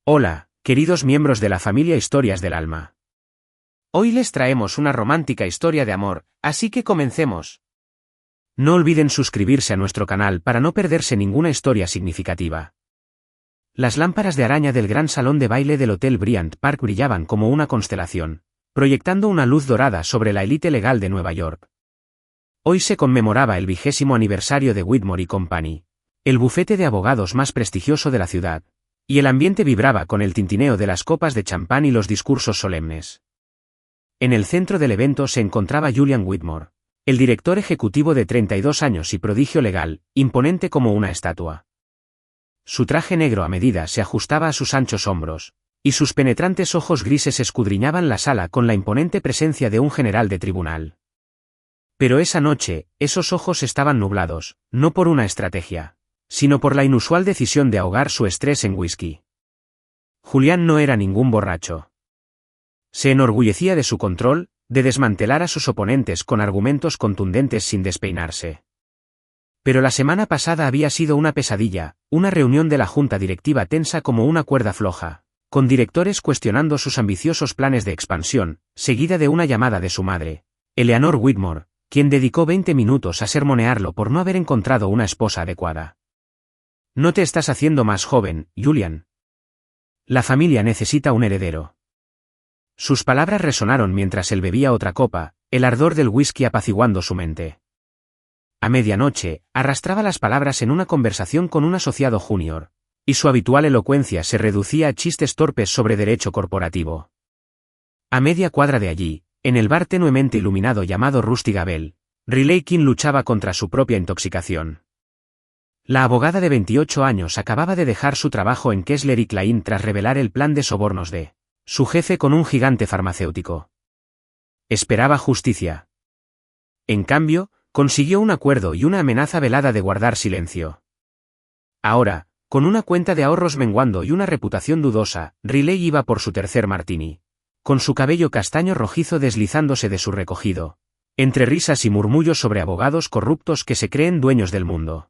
Hola, queridos miembros de la familia Historias del Alma. Hoy les traemos una romántica historia de amor, así que comencemos. No olviden suscribirse a nuestro canal para no perderse ninguna historia significativa. Las lámparas de araña del gran salón de baile del Hotel Bryant Park brillaban como una constelación, proyectando una luz dorada sobre la élite legal de Nueva York. Hoy se conmemoraba el 20º aniversario de Whitmore y Company, el bufete de abogados más prestigioso de la ciudad. Y el ambiente vibraba con el tintineo de las copas de champán y los discursos solemnes. En el centro del evento se encontraba Julian Whitmore, el director ejecutivo de 32 años y prodigio legal, imponente como una estatua. Su traje negro a medida se ajustaba a sus anchos hombros, y sus penetrantes ojos grises escudriñaban la sala con la imponente presencia de un general de tribunal. Pero esa noche, esos ojos estaban nublados, no por una estrategia, sino por la inusual decisión de ahogar su estrés en whisky. Julián no era ningún borracho. Se enorgullecía de su control, de desmantelar a sus oponentes con argumentos contundentes sin despeinarse. Pero la semana pasada había sido una pesadilla, una reunión de la junta directiva tensa como una cuerda floja, con directores cuestionando sus ambiciosos planes de expansión, seguida de una llamada de su madre, Eleanor Whitmore, quien dedicó 20 minutos a sermonearlo por no haber encontrado una esposa adecuada. No te estás haciendo más joven, Julian. La familia necesita un heredero. Sus palabras resonaron mientras él bebía otra copa, el ardor del whisky apaciguando su mente. A medianoche, arrastraba las palabras en una conversación con un asociado junior, y su habitual elocuencia se reducía a chistes torpes sobre derecho corporativo. A media cuadra de allí, en el bar tenuemente iluminado llamado Rusty Gable, Riley King luchaba contra su propia intoxicación. La abogada de 28 años acababa de dejar su trabajo en Kessler y Klein tras revelar el plan de sobornos de su jefe con un gigante farmacéutico. Esperaba justicia. En cambio, consiguió un acuerdo y una amenaza velada de guardar silencio. Ahora, con una cuenta de ahorros menguando y una reputación dudosa, Riley iba por su tercer martini, con su cabello castaño rojizo deslizándose de su recogido, entre risas y murmullos sobre abogados corruptos que se creen dueños del mundo.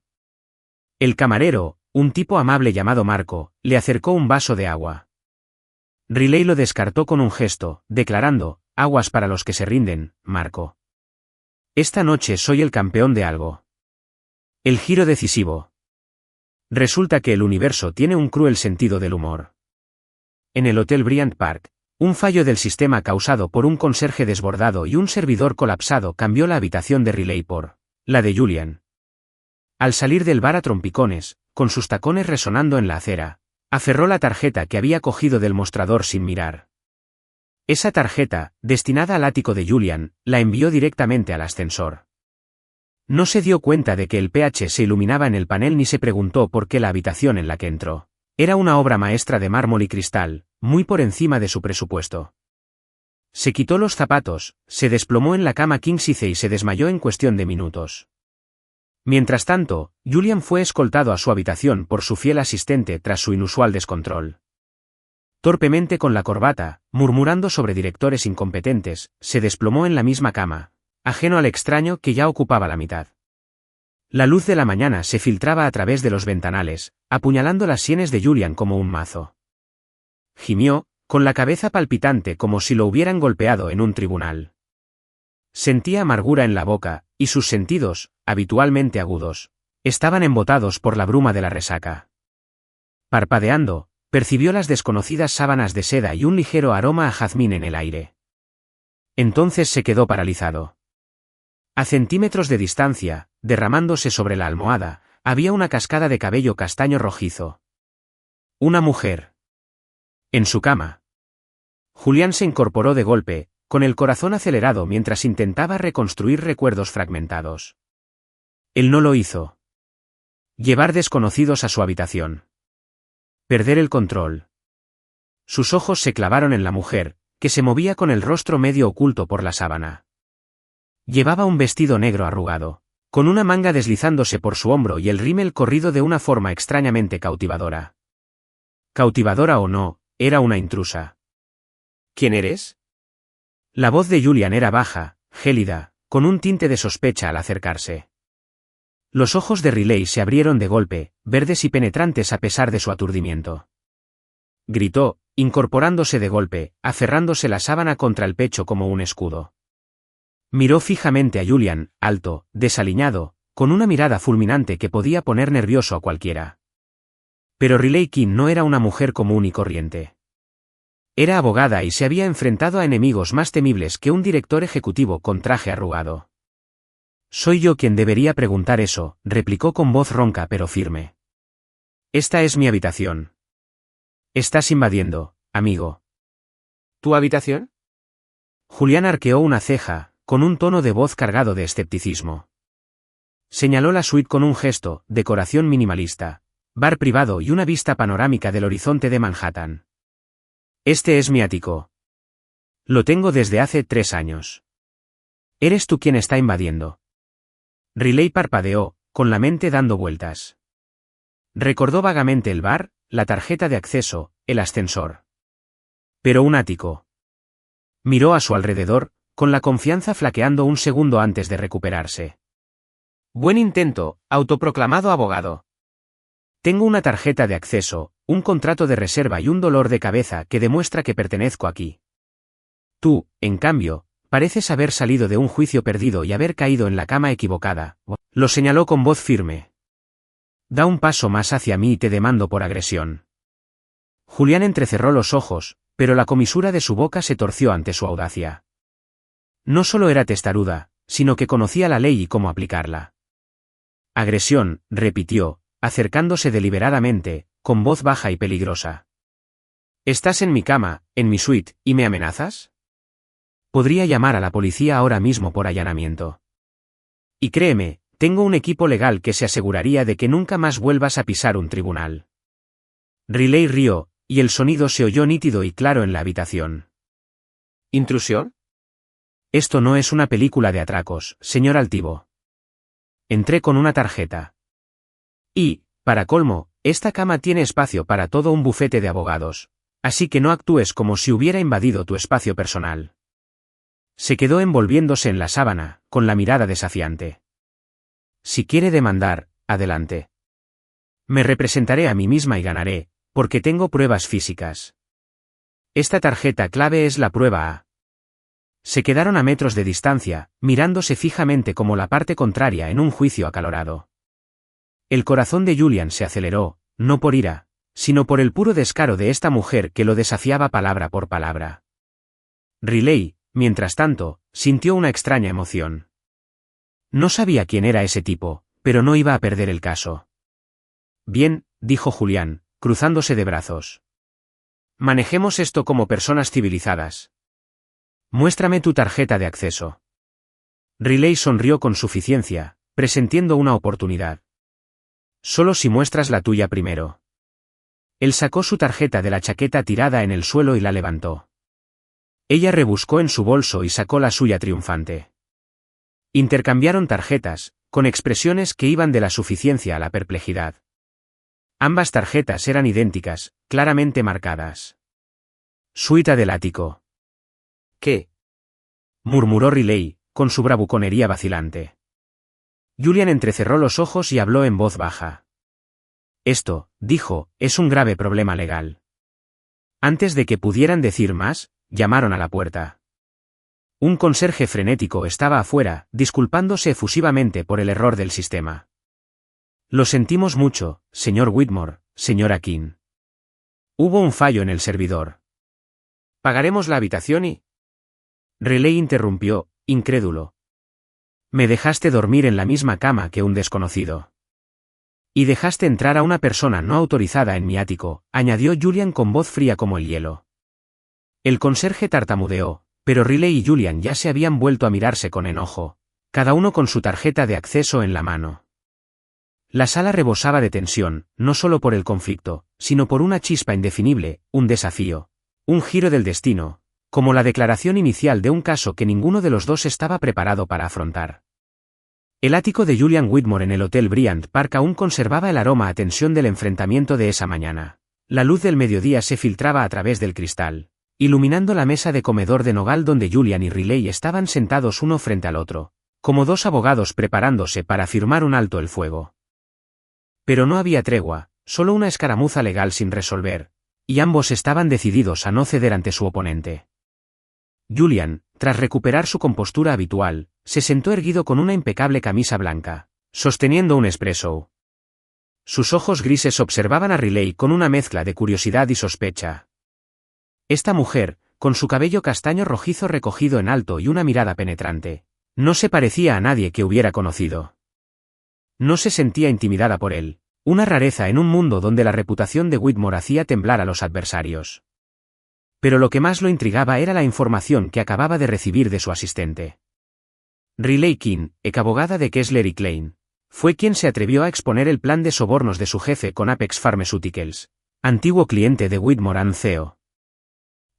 El camarero, un tipo amable llamado Marco, le acercó un vaso de agua. Riley lo descartó con un gesto, declarando, aguas para los que se rinden, Marco. Esta noche soy el campeón de algo. El giro decisivo. Resulta que el universo tiene un cruel sentido del humor. En el Hotel Bryant Park, un fallo del sistema causado por un conserje desbordado y un servidor colapsado cambió la habitación de Riley por la de Julian. Al salir del bar a trompicones, con sus tacones resonando en la acera, aferró la tarjeta que había cogido del mostrador sin mirar. Esa tarjeta, destinada al ático de Julian, la envió directamente al ascensor. No se dio cuenta de que el pH se iluminaba en el panel ni se preguntó por qué la habitación en la que entró era una obra maestra de mármol y cristal, muy por encima de su presupuesto. Se quitó los zapatos, se desplomó en la cama king size y se desmayó en cuestión de minutos. Mientras tanto, Julian fue escoltado a su habitación por su fiel asistente tras su inusual descontrol. Torpemente con la corbata, murmurando sobre directores incompetentes, se desplomó en la misma cama, ajeno al extraño que ya ocupaba la mitad. La luz de la mañana se filtraba a través de los ventanales, apuñalando las sienes de Julian como un mazo. Gimió, con la cabeza palpitante como si lo hubieran golpeado en un tribunal. Sentía amargura en la boca, y sus sentidos, habitualmente agudos, estaban embotados por la bruma de la resaca. Parpadeando, percibió las desconocidas sábanas de seda y un ligero aroma a jazmín en el aire. Entonces se quedó paralizado. A centímetros de distancia, derramándose sobre la almohada, había una cascada de cabello castaño rojizo. Una mujer. En su cama. Julián se incorporó de golpe, con el corazón acelerado mientras intentaba reconstruir recuerdos fragmentados. Él no lo hizo. Llevar desconocidos a su habitación. Perder el control. Sus ojos se clavaron en la mujer, que se movía con el rostro medio oculto por la sábana. Llevaba un vestido negro arrugado, con una manga deslizándose por su hombro y el rímel corrido de una forma extrañamente cautivadora. Cautivadora o no, era una intrusa. ¿Quién eres? La voz de Julian era baja, gélida, con un tinte de sospecha al acercarse. Los ojos de Riley se abrieron de golpe, verdes y penetrantes a pesar de su aturdimiento. gritó, incorporándose de golpe, aferrándose la sábana contra el pecho como un escudo. Miró fijamente a Julian, alto, desaliñado, con una mirada fulminante que podía poner nervioso a cualquiera. Pero Riley Keane no era una mujer común y corriente. Era abogada y se había enfrentado a enemigos más temibles que un director ejecutivo con traje arrugado. «Soy yo quien debería preguntar eso», replicó con voz ronca pero firme. «Esta es mi habitación». «Estás invadiendo, amigo». ¿Tu habitación?» Julián arqueó una ceja, con un tono de voz cargado de escepticismo. Señaló la suite con un gesto, decoración minimalista, bar privado y una vista panorámica del horizonte de Manhattan. «Este es mi ático. Lo tengo desde hace 3 años. ¿Eres tú quien está invadiendo?» Riley parpadeó, con la mente dando vueltas. Recordó vagamente el bar, la tarjeta de acceso, el ascensor. Pero un ático. Miró a su alrededor, con la confianza flaqueando un segundo antes de recuperarse. «Buen intento, autoproclamado abogado». «Tengo una tarjeta de acceso, un contrato de reserva y un dolor de cabeza que demuestra que pertenezco aquí. Tú, en cambio, pareces haber salido de un juicio perdido y haber caído en la cama equivocada», lo señaló con voz firme. «Da un paso más hacia mí y te demando por agresión». Julián entrecerró los ojos, pero la comisura de su boca se torció ante su audacia. No solo era testaruda, sino que conocía la ley y cómo aplicarla. «Agresión», repitió, acercándose deliberadamente, con voz baja y peligrosa. «¿Estás en mi cama, en mi suite, y me amenazas? Podría llamar a la policía ahora mismo por allanamiento. Y créeme, tengo un equipo legal que se aseguraría de que nunca más vuelvas a pisar un tribunal». Riley rió, y el sonido se oyó nítido y claro en la habitación. ¿Intrusión? «Esto no es una película de atracos, señor altivo. Entré con una tarjeta. Y, para colmo, esta cama tiene espacio para todo un bufete de abogados, así que no actúes como si hubiera invadido tu espacio personal». Se quedó envolviéndose en la sábana, con la mirada desafiante. «Si quiere demandar, adelante. Me representaré a mí misma y ganaré, porque tengo pruebas físicas. Esta tarjeta clave es la prueba A». Se quedaron a metros de distancia, mirándose fijamente como la parte contraria en un juicio acalorado. El corazón de Julian se aceleró, no por ira, sino por el puro descaro de esta mujer que lo desafiaba palabra por palabra. Riley, mientras tanto, sintió una extraña emoción. No sabía quién era ese tipo, pero no iba a perder el caso. «Bien», dijo Julián, cruzándose de brazos. «Manejemos esto como personas civilizadas. Muéstrame tu tarjeta de acceso». Riley sonrió con suficiencia, presintiendo una oportunidad. «Solo si muestras la tuya primero». Él sacó su tarjeta de la chaqueta tirada en el suelo y la levantó. Ella rebuscó en su bolso y sacó la suya triunfante. Intercambiaron tarjetas, con expresiones que iban de la suficiencia a la perplejidad. Ambas tarjetas eran idénticas, claramente marcadas. «Suite del ático». «¿Qué?», murmuró Riley, con su bravuconería vacilante. Julian entrecerró los ojos y habló en voz baja. «Esto», dijo, «es un grave problema legal». Antes de que pudieran decir más, llamaron a la puerta. Un conserje frenético estaba afuera, disculpándose efusivamente por el error del sistema. «Lo sentimos mucho, señor Whitmore, señora Keane. Hubo un fallo en el servidor. Pagaremos la habitación y...». Riley interrumpió, incrédulo. «Me dejaste dormir en la misma cama que un desconocido. Y dejaste entrar a una persona no autorizada en mi ático», añadió Julian con voz fría como el hielo. El conserje tartamudeó, pero Riley y Julian ya se habían vuelto a mirarse con enojo, cada uno con su tarjeta de acceso en la mano. La sala rebosaba de tensión, no solo por el conflicto, sino por una chispa indefinible, un desafío, un giro del destino, como la declaración inicial de un caso que ninguno de los dos estaba preparado para afrontar. El ático de Julian Whitmore en el Hotel Bryant Park aún conservaba el aroma a tensión del enfrentamiento de esa mañana. La luz del mediodía se filtraba a través del cristal, iluminando la mesa de comedor de nogal donde Julian y Riley estaban sentados uno frente al otro, como dos abogados preparándose para firmar un alto el fuego. Pero no había tregua, solo una escaramuza legal sin resolver, y ambos estaban decididos a no ceder ante su oponente. Julian, tras recuperar su compostura habitual, se sentó erguido con una impecable camisa blanca, sosteniendo un espresso. Sus ojos grises observaban a Riley con una mezcla de curiosidad y sospecha. Esta mujer, con su cabello castaño rojizo recogido en alto y una mirada penetrante, no se parecía a nadie que hubiera conocido. No se sentía intimidada por él, una rareza en un mundo donde la reputación de Whitmore hacía temblar a los adversarios. Pero lo que más lo intrigaba era la información que acababa de recibir de su asistente. Riley King, ex abogada de Kessler y Klein, fue quien se atrevió a exponer el plan de sobornos de su jefe con Apex Pharmaceuticals, antiguo cliente de Whitmore & Co.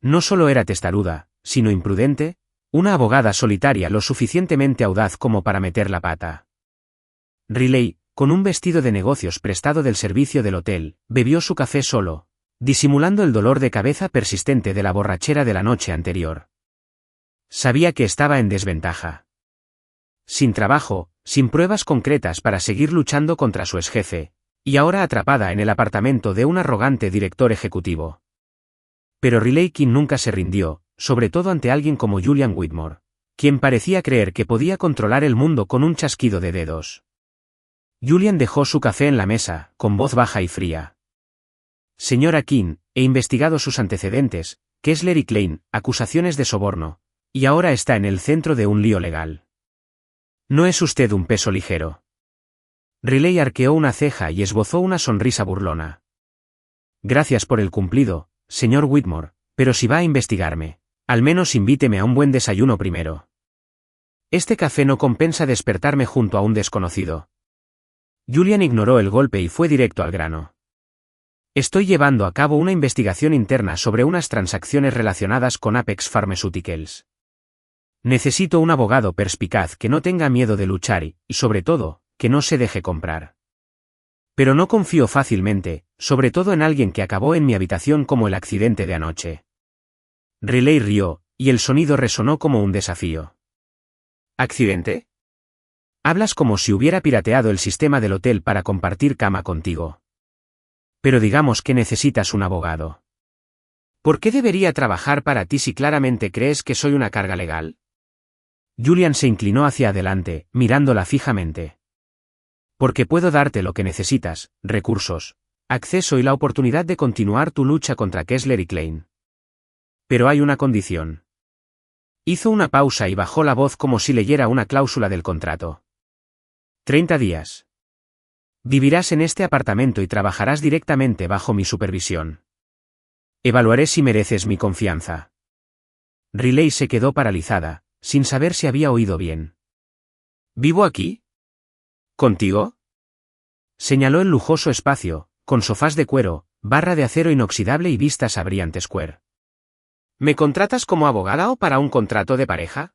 No solo era testaruda, sino imprudente, una abogada solitaria lo suficientemente audaz como para meter la pata. Riley, con un vestido de negocios prestado del servicio del hotel, bebió su café solo, disimulando el dolor de cabeza persistente de la borrachera de la noche anterior. Sabía que estaba en desventaja. Sin trabajo, sin pruebas concretas para seguir luchando contra su exjefe, y ahora atrapada en el apartamento de un arrogante director ejecutivo. Pero Riley King nunca se rindió, sobre todo ante alguien como Julian Whitmore, quien parecía creer que podía controlar el mundo con un chasquido de dedos. Julian dejó su café en la mesa, con voz baja y fría. Señora King, he investigado sus antecedentes, Kessler y Klein, acusaciones de soborno, y ahora está en el centro de un lío legal. No es usted un peso ligero. Riley arqueó una ceja y esbozó una sonrisa burlona. Gracias por el cumplido, señor Whitmore, pero si va a investigarme, al menos invíteme a un buen desayuno primero. Este café no compensa despertarme junto a un desconocido. Julian ignoró el golpe y fue directo al grano. Estoy llevando a cabo una investigación interna sobre unas transacciones relacionadas con Apex Pharmaceuticals. Necesito un abogado perspicaz que no tenga miedo de luchar y, sobre todo, que no se deje comprar. Pero no confío fácilmente, sobre todo en alguien que acabó en mi habitación como el accidente de anoche. Riley rió, y el sonido resonó como un desafío. ¿Accidente? Hablas como si hubiera pirateado el sistema del hotel para compartir cama contigo. Pero digamos que necesitas un abogado. ¿Por qué debería trabajar para ti si claramente crees que soy una carga legal? Julian se inclinó hacia adelante, mirándola fijamente. Porque puedo darte lo que necesitas, recursos, acceso y la oportunidad de continuar tu lucha contra Kessler y Klein. Pero hay una condición. Hizo una pausa y bajó la voz como si leyera una cláusula del contrato. 30 días. Vivirás en este apartamento y trabajarás directamente bajo mi supervisión. Evaluaré si mereces mi confianza. Riley se quedó paralizada, sin saber si había oído bien. ¿Vivo aquí? ¿Contigo? Señaló el lujoso espacio, con sofás de cuero, barra de acero inoxidable y vistas a Bryant Square. ¿Me contratas como abogada o para un contrato de pareja?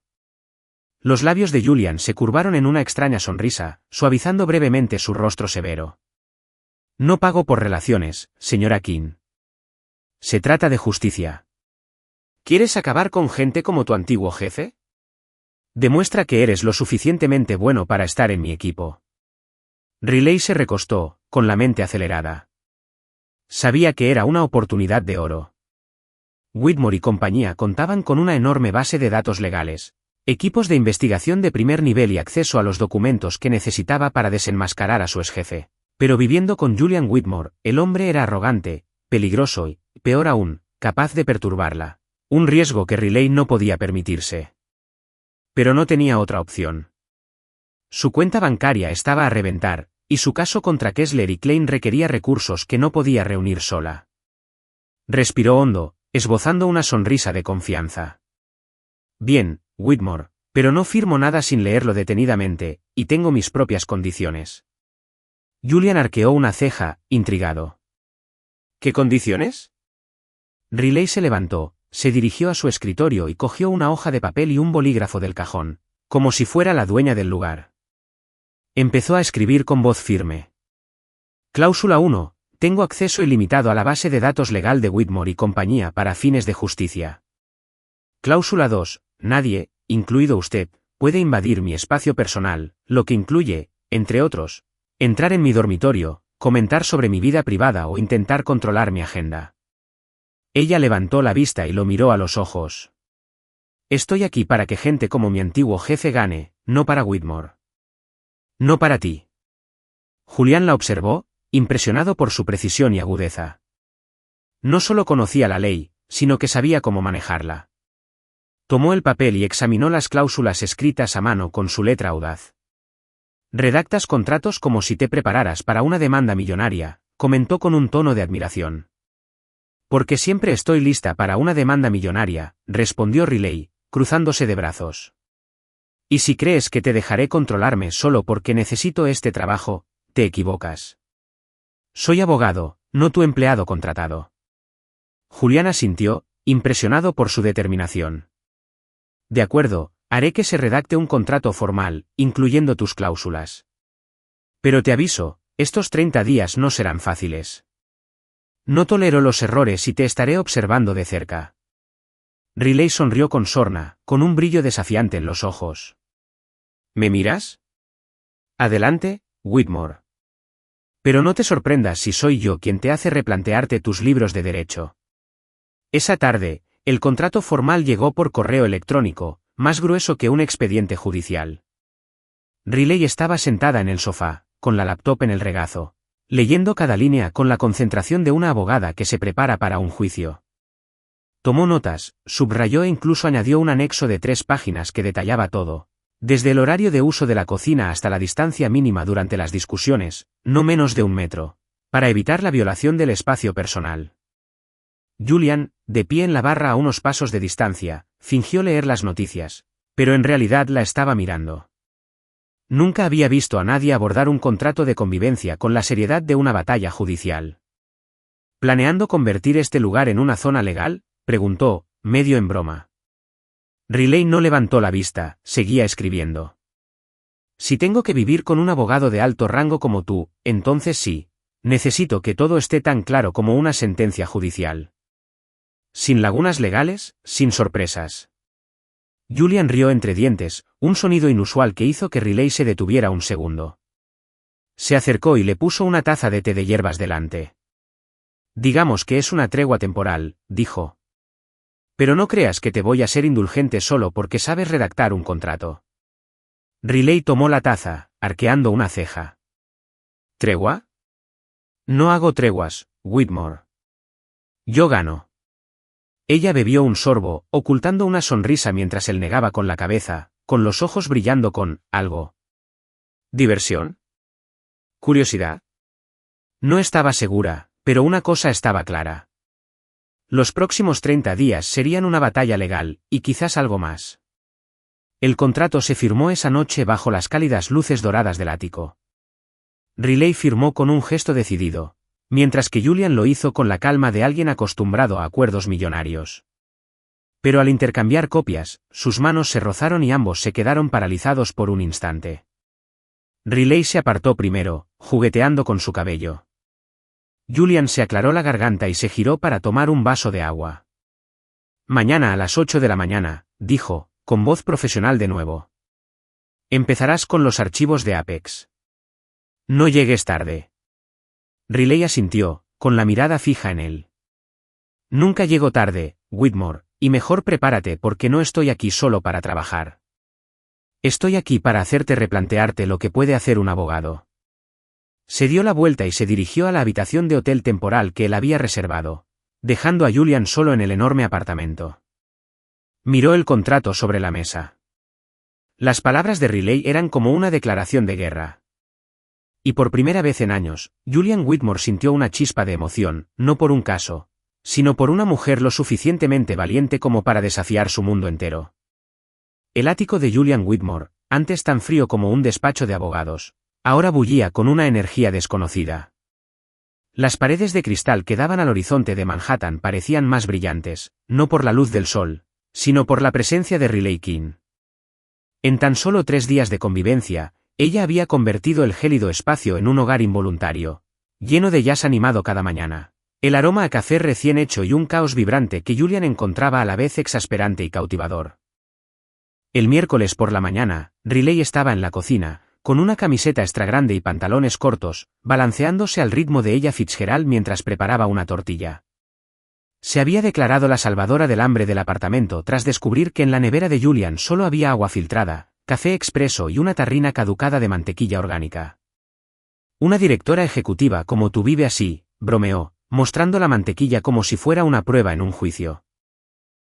Los labios de Julian se curvaron en una extraña sonrisa, suavizando brevemente su rostro severo. No pago por relaciones, señora King. Se trata de justicia. ¿Quieres acabar con gente como tu antiguo jefe? Demuestra que eres lo suficientemente bueno para estar en mi equipo. Riley se recostó, con la mente acelerada. Sabía que era una oportunidad de oro. Whitmore y compañía contaban con una enorme base de datos legales, equipos de investigación de primer nivel y acceso a los documentos que necesitaba para desenmascarar a su exjefe. Pero viviendo con Julian Whitmore, el hombre era arrogante, peligroso y, peor aún, capaz de perturbarla. Un riesgo que Riley no podía permitirse. Pero no tenía otra opción. Su cuenta bancaria estaba a reventar, y su caso contra Kessler y Klein requería recursos que no podía reunir sola. Respiró hondo, esbozando una sonrisa de confianza. Bien, Whitmore, pero no firmo nada sin leerlo detenidamente, y tengo mis propias condiciones. Julian arqueó una ceja, intrigado. ¿Qué condiciones? Riley se levantó, se dirigió a su escritorio y cogió una hoja de papel y un bolígrafo del cajón, como si fuera la dueña del lugar. Empezó a escribir con voz firme. Cláusula 1. Tengo acceso ilimitado a la base de datos legal de Whitmore y compañía para fines de justicia. Cláusula 2. Nadie, incluido usted, puede invadir mi espacio personal, lo que incluye, entre otros, entrar en mi dormitorio, comentar sobre mi vida privada o intentar controlar mi agenda. Ella levantó la vista y lo miró a los ojos. Estoy aquí para que gente como mi antiguo jefe gane, no para Whitmore. No para ti. Julián la observó, impresionado por su precisión y agudeza. No solo conocía la ley, sino que sabía cómo manejarla. Tomó el papel y examinó las cláusulas escritas a mano con su letra audaz. Redactas contratos como si te prepararas para una demanda millonaria, comentó con un tono de admiración. Porque siempre estoy lista para una demanda millonaria, respondió Riley, cruzándose de brazos. Y si crees que te dejaré controlarme solo porque necesito este trabajo, te equivocas. Soy abogado, no tu empleado contratado. Julián asintió, impresionado por su determinación. De acuerdo, haré que se redacte un contrato formal, incluyendo tus cláusulas. Pero te aviso, estos 30 días no serán fáciles. No tolero los errores y te estaré observando de cerca. Riley sonrió con sorna, con un brillo desafiante en los ojos. ¿Me miras? Adelante, Whitmore. Pero no te sorprendas si soy yo quien te hace replantearte tus libros de derecho. Esa tarde, el contrato formal llegó por correo electrónico, más grueso que un expediente judicial. Riley estaba sentada en el sofá, con la laptop en el regazo, leyendo cada línea con la concentración de una abogada que se prepara para un juicio. Tomó notas, subrayó e incluso añadió un anexo de 3 páginas que detallaba todo, desde el horario de uso de la cocina hasta la distancia mínima durante las discusiones, no menos de 1 metro, para evitar la violación del espacio personal. Julian, de pie en la barra a unos pasos de distancia, fingió leer las noticias, pero en realidad la estaba mirando. Nunca había visto a nadie abordar un contrato de convivencia con la seriedad de una batalla judicial. ¿Planeando convertir este lugar en una zona legal?, preguntó, medio en broma. Riley no levantó la vista, seguía escribiendo. Si tengo que vivir con un abogado de alto rango como tú, entonces sí, necesito que todo esté tan claro como una sentencia judicial. Sin lagunas legales, sin sorpresas. Julian rió entre dientes, un sonido inusual que hizo que Riley se detuviera un segundo. Se acercó y le puso una taza de té de hierbas delante. Digamos que es una tregua temporal, dijo. Pero no creas que te voy a ser indulgente solo porque sabes redactar un contrato. Riley tomó la taza, arqueando una ceja. ¿Tregua? No hago treguas, Whitmore. Yo gano. Ella bebió un sorbo, ocultando una sonrisa mientras él negaba con la cabeza, con los ojos brillando con algo. ¿Diversión? ¿Curiosidad? No estaba segura, pero una cosa estaba clara. Los próximos 30 días serían una batalla legal, y quizás algo más. El contrato se firmó esa noche bajo las cálidas luces doradas del ático. Riley firmó con un gesto decidido, mientras que Julian lo hizo con la calma de alguien acostumbrado a acuerdos millonarios. Pero al intercambiar copias, sus manos se rozaron y ambos se quedaron paralizados por un instante. Riley se apartó primero, jugueteando con su cabello. Julian se aclaró la garganta y se giró para tomar un vaso de agua. Mañana a las 8 de la mañana, dijo, con voz profesional de nuevo. Empezarás con los archivos de Apex. No llegues tarde. Riley asintió, con la mirada fija en él. Nunca llego tarde, Whitmore, y mejor prepárate porque no estoy aquí solo para trabajar. Estoy aquí para hacerte replantearte lo que puede hacer un abogado. Se dio la vuelta y se dirigió a la habitación de hotel temporal que él había reservado, dejando a Julian solo en el enorme apartamento. Miró el contrato sobre la mesa. Las palabras de Riley eran como una declaración de guerra. Y por primera vez en años, Julian Whitmore sintió una chispa de emoción, no por un caso, sino por una mujer lo suficientemente valiente como para desafiar su mundo entero. El ático de Julian Whitmore, antes tan frío como un despacho de abogados, ahora bullía con una energía desconocida. Las paredes de cristal que daban al horizonte de Manhattan parecían más brillantes, no por la luz del sol, sino por la presencia de Riley King. En tan solo 3 días de convivencia, ella había convertido el gélido espacio en un hogar involuntario, lleno de jazz animado cada mañana, el aroma a café recién hecho y un caos vibrante que Julian encontraba a la vez exasperante y cautivador. El miércoles por la mañana, Riley estaba en la cocina, con una camiseta extra grande y pantalones cortos, balanceándose al ritmo de Ella Fitzgerald mientras preparaba una tortilla. Se había declarado la salvadora del hambre del apartamento tras descubrir que en la nevera de Julian solo había agua filtrada, café expreso y una tarrina caducada de mantequilla orgánica. Una directora ejecutiva como tú vive así, bromeó, mostrando la mantequilla como si fuera una prueba en un juicio.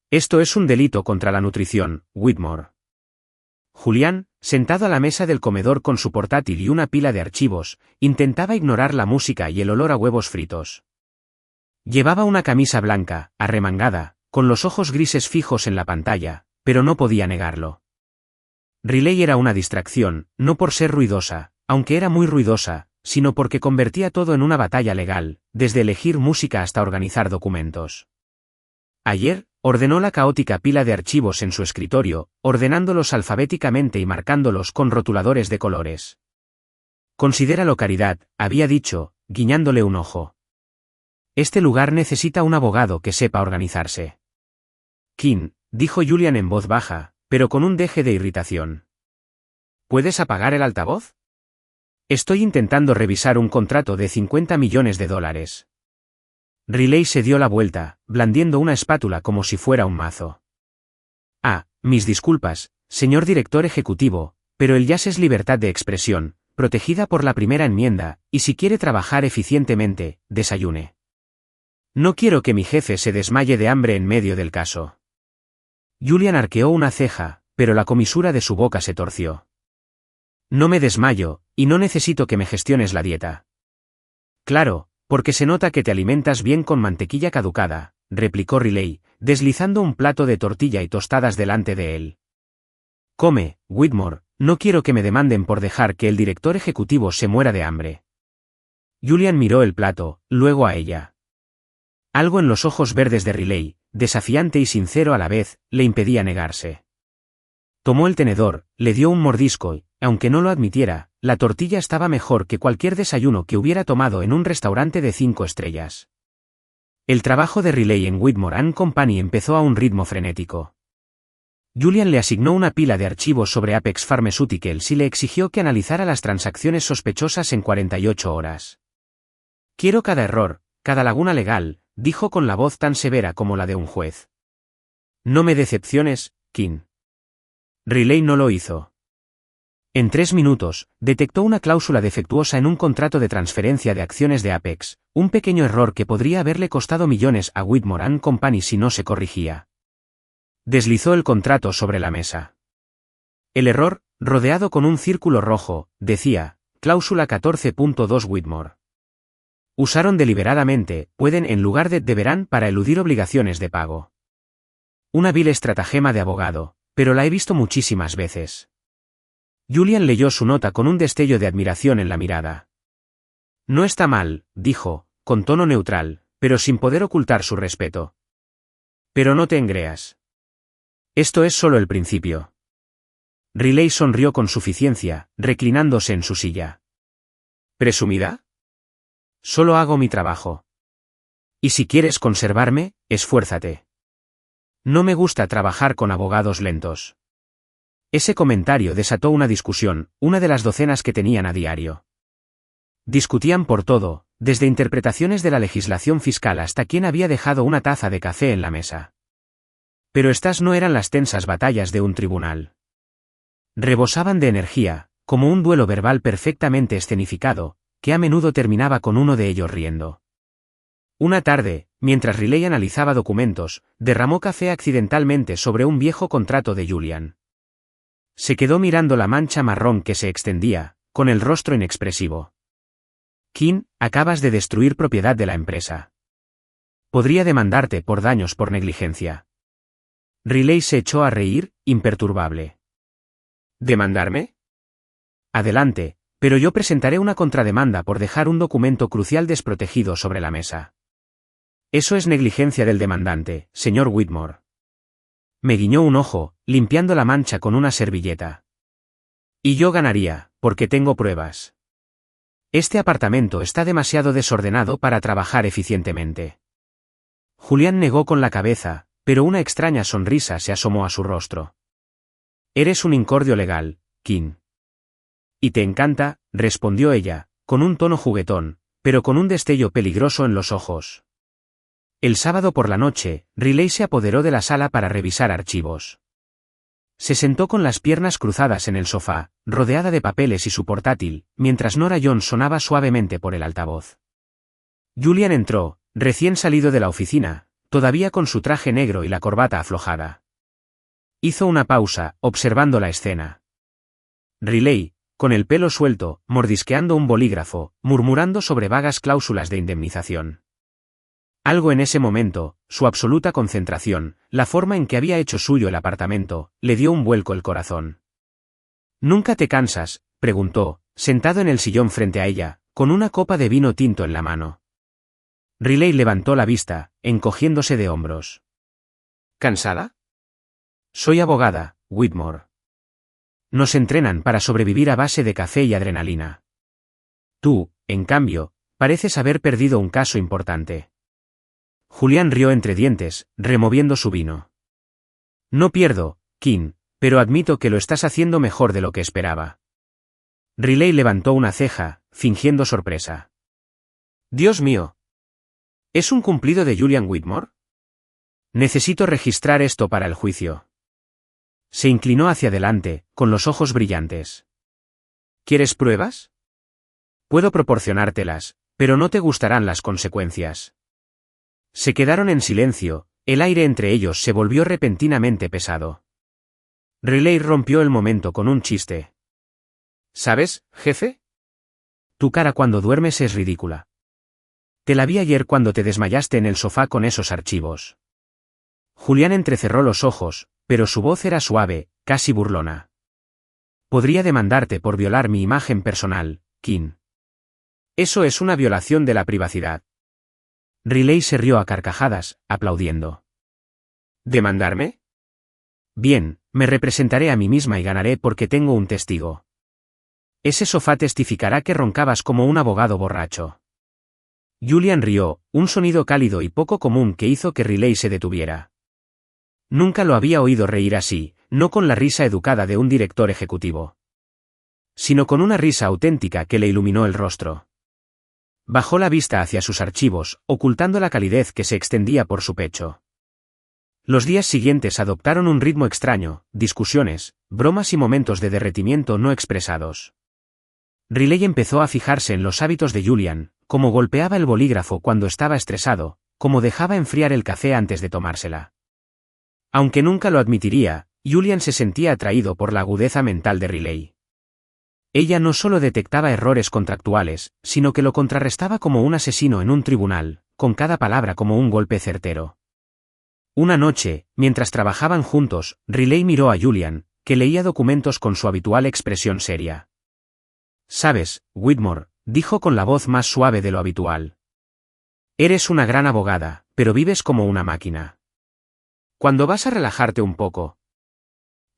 Esto es un delito contra la nutrición, Whitmore. Julián, sentado a la mesa del comedor con su portátil y una pila de archivos, intentaba ignorar la música y el olor a huevos fritos. Llevaba una camisa blanca, arremangada, con los ojos grises fijos en la pantalla, pero no podía negarlo. Riley era una distracción, no por ser ruidosa, aunque era muy ruidosa, sino porque convertía todo en una batalla legal, desde elegir música hasta organizar documentos. Ayer, ordenó la caótica pila de archivos en su escritorio, ordenándolos alfabéticamente y marcándolos con rotuladores de colores. Considéralo caridad, había dicho, guiñándole un ojo. Este lugar necesita un abogado que sepa organizarse. King, dijo Julian en voz baja, pero con un deje de irritación. ¿Puedes apagar el altavoz? Estoy intentando revisar un contrato de $50 millones. Riley se dio la vuelta, blandiendo una espátula como si fuera un mazo. Ah, mis disculpas, señor director ejecutivo, pero el jazz es libertad de expresión, protegida por la primera enmienda, y si quiere trabajar eficientemente, desayune. No quiero que mi jefe se desmaye de hambre en medio del caso. Julian arqueó una ceja, pero la comisura de su boca se torció. No me desmayo, y no necesito que me gestiones la dieta. Claro, porque se nota que te alimentas bien con mantequilla caducada, replicó Riley, deslizando un plato de tortilla y tostadas delante de él. Come, Whitmore, no quiero que me demanden por dejar que el director ejecutivo se muera de hambre. Julian miró el plato, luego a ella. Algo en los ojos verdes de Riley, desafiante y sincero a la vez, le impedía negarse. Tomó el tenedor, le dio un mordisco y, aunque no lo admitiera, la tortilla estaba mejor que cualquier desayuno que hubiera tomado en un restaurante de 5 estrellas. El trabajo de Riley en Whitmore & Company empezó a un ritmo frenético. Julian le asignó una pila de archivos sobre Apex Pharmaceuticals y le exigió que analizara las transacciones sospechosas en 48 horas. Quiero cada error, cada laguna legal, dijo con la voz tan severa como la de un juez. No me decepciones, King. Riley no lo hizo. En 3 minutos, detectó una cláusula defectuosa en un contrato de transferencia de acciones de Apex, un pequeño error que podría haberle costado millones a Whitmore & Company si no se corrigía. Deslizó el contrato sobre la mesa. El error, rodeado con un círculo rojo, decía, cláusula 14.2 Whitmore. Usaron deliberadamente, pueden en lugar de deberán para eludir obligaciones de pago. Una vil estratagema de abogado, pero la he visto muchísimas veces. Julian leyó su nota con un destello de admiración en la mirada. No está mal, dijo, con tono neutral, pero sin poder ocultar su respeto. Pero no te engreas. Esto es solo el principio. Riley sonrió con suficiencia, reclinándose en su silla. ¿Presumida? Solo hago mi trabajo. Y si quieres conservarme, esfuérzate. No me gusta trabajar con abogados lentos. Ese comentario desató una discusión, una de las docenas que tenían a diario. Discutían por todo, desde interpretaciones de la legislación fiscal hasta quién había dejado una taza de café en la mesa. Pero estas no eran las tensas batallas de un tribunal. Rebosaban de energía, como un duelo verbal perfectamente escenificado, que a menudo terminaba con uno de ellos riendo. Una tarde, mientras Riley analizaba documentos, derramó café accidentalmente sobre un viejo contrato de Julian. Se quedó mirando la mancha marrón que se extendía, con el rostro inexpresivo. King, acabas de destruir propiedad de la empresa. Podría demandarte por daños por negligencia. Riley se echó a reír, imperturbable. ¿Demandarme? Adelante, pero yo presentaré una contrademanda por dejar un documento crucial desprotegido sobre la mesa. Eso es negligencia del demandante, señor Whitmore. Me guiñó un ojo, limpiando la mancha con una servilleta. Y yo ganaría, porque tengo pruebas. Este apartamento está demasiado desordenado para trabajar eficientemente. Julián negó con la cabeza, pero una extraña sonrisa se asomó a su rostro. Eres un incordio legal, King. Y te encanta, respondió ella, con un tono juguetón, pero con un destello peligroso en los ojos. El sábado por la noche, Riley se apoderó de la sala para revisar archivos. Se sentó con las piernas cruzadas en el sofá, rodeada de papeles y su portátil, mientras Nora Jones sonaba suavemente por el altavoz. Julian entró, recién salido de la oficina, todavía con su traje negro y la corbata aflojada. Hizo una pausa, observando la escena. Riley, con el pelo suelto, mordisqueando un bolígrafo, murmurando sobre vagas cláusulas de indemnización. Algo en ese momento, su absoluta concentración, la forma en que había hecho suyo el apartamento, le dio un vuelco el corazón. ¿Nunca te cansas?, preguntó, sentado en el sillón frente a ella, con una copa de vino tinto en la mano. Riley levantó la vista, encogiéndose de hombros. ¿Cansada? Soy abogada, Whitmore. Nos entrenan para sobrevivir a base de café y adrenalina. Tú, en cambio, pareces haber perdido un caso importante. Julián rió entre dientes, removiendo su vino. No pierdo, Kim, pero admito que lo estás haciendo mejor de lo que esperaba. Riley levantó una ceja, fingiendo sorpresa. Dios mío. ¿Es un cumplido de Julian Whitmore? Necesito registrar esto para el juicio. Se inclinó hacia adelante, con los ojos brillantes. ¿Quieres pruebas? Puedo proporcionártelas, pero no te gustarán las consecuencias. Se quedaron en silencio, el aire entre ellos se volvió repentinamente pesado. Riley rompió el momento con un chiste. ¿Sabes, jefe? Tu cara cuando duermes es ridícula. Te la vi ayer cuando te desmayaste en el sofá con esos archivos. Julián entrecerró los ojos, pero su voz era suave, casi burlona. Podría demandarte por violar mi imagen personal, Kim. Eso es una violación de la privacidad. Riley se rió a carcajadas, aplaudiendo. ¿Demandarme? Bien, me representaré a mí misma y ganaré porque tengo un testigo. Ese sofá testificará que roncabas como un abogado borracho. Julian rió, un sonido cálido y poco común que hizo que Riley se detuviera. Nunca lo había oído reír así, no con la risa educada de un director ejecutivo, sino con una risa auténtica que le iluminó el rostro. Bajó la vista hacia sus archivos, ocultando la calidez que se extendía por su pecho. Los días siguientes adoptaron un ritmo extraño, discusiones, bromas y momentos de derretimiento no expresados. Riley empezó a fijarse en los hábitos de Julian, cómo golpeaba el bolígrafo cuando estaba estresado, cómo dejaba enfriar el café antes de tomársela. Aunque nunca lo admitiría, Julian se sentía atraído por la agudeza mental de Riley. Ella no solo detectaba errores contractuales, sino que lo contrarrestaba como un asesino en un tribunal, con cada palabra como un golpe certero. Una noche, mientras trabajaban juntos, Riley miró a Julian, que leía documentos con su habitual expresión seria. «Sabes, Whitmore», dijo con la voz más suave de lo habitual. «Eres una gran abogada, pero vives como una máquina. ¿Cuándo vas a relajarte un poco?»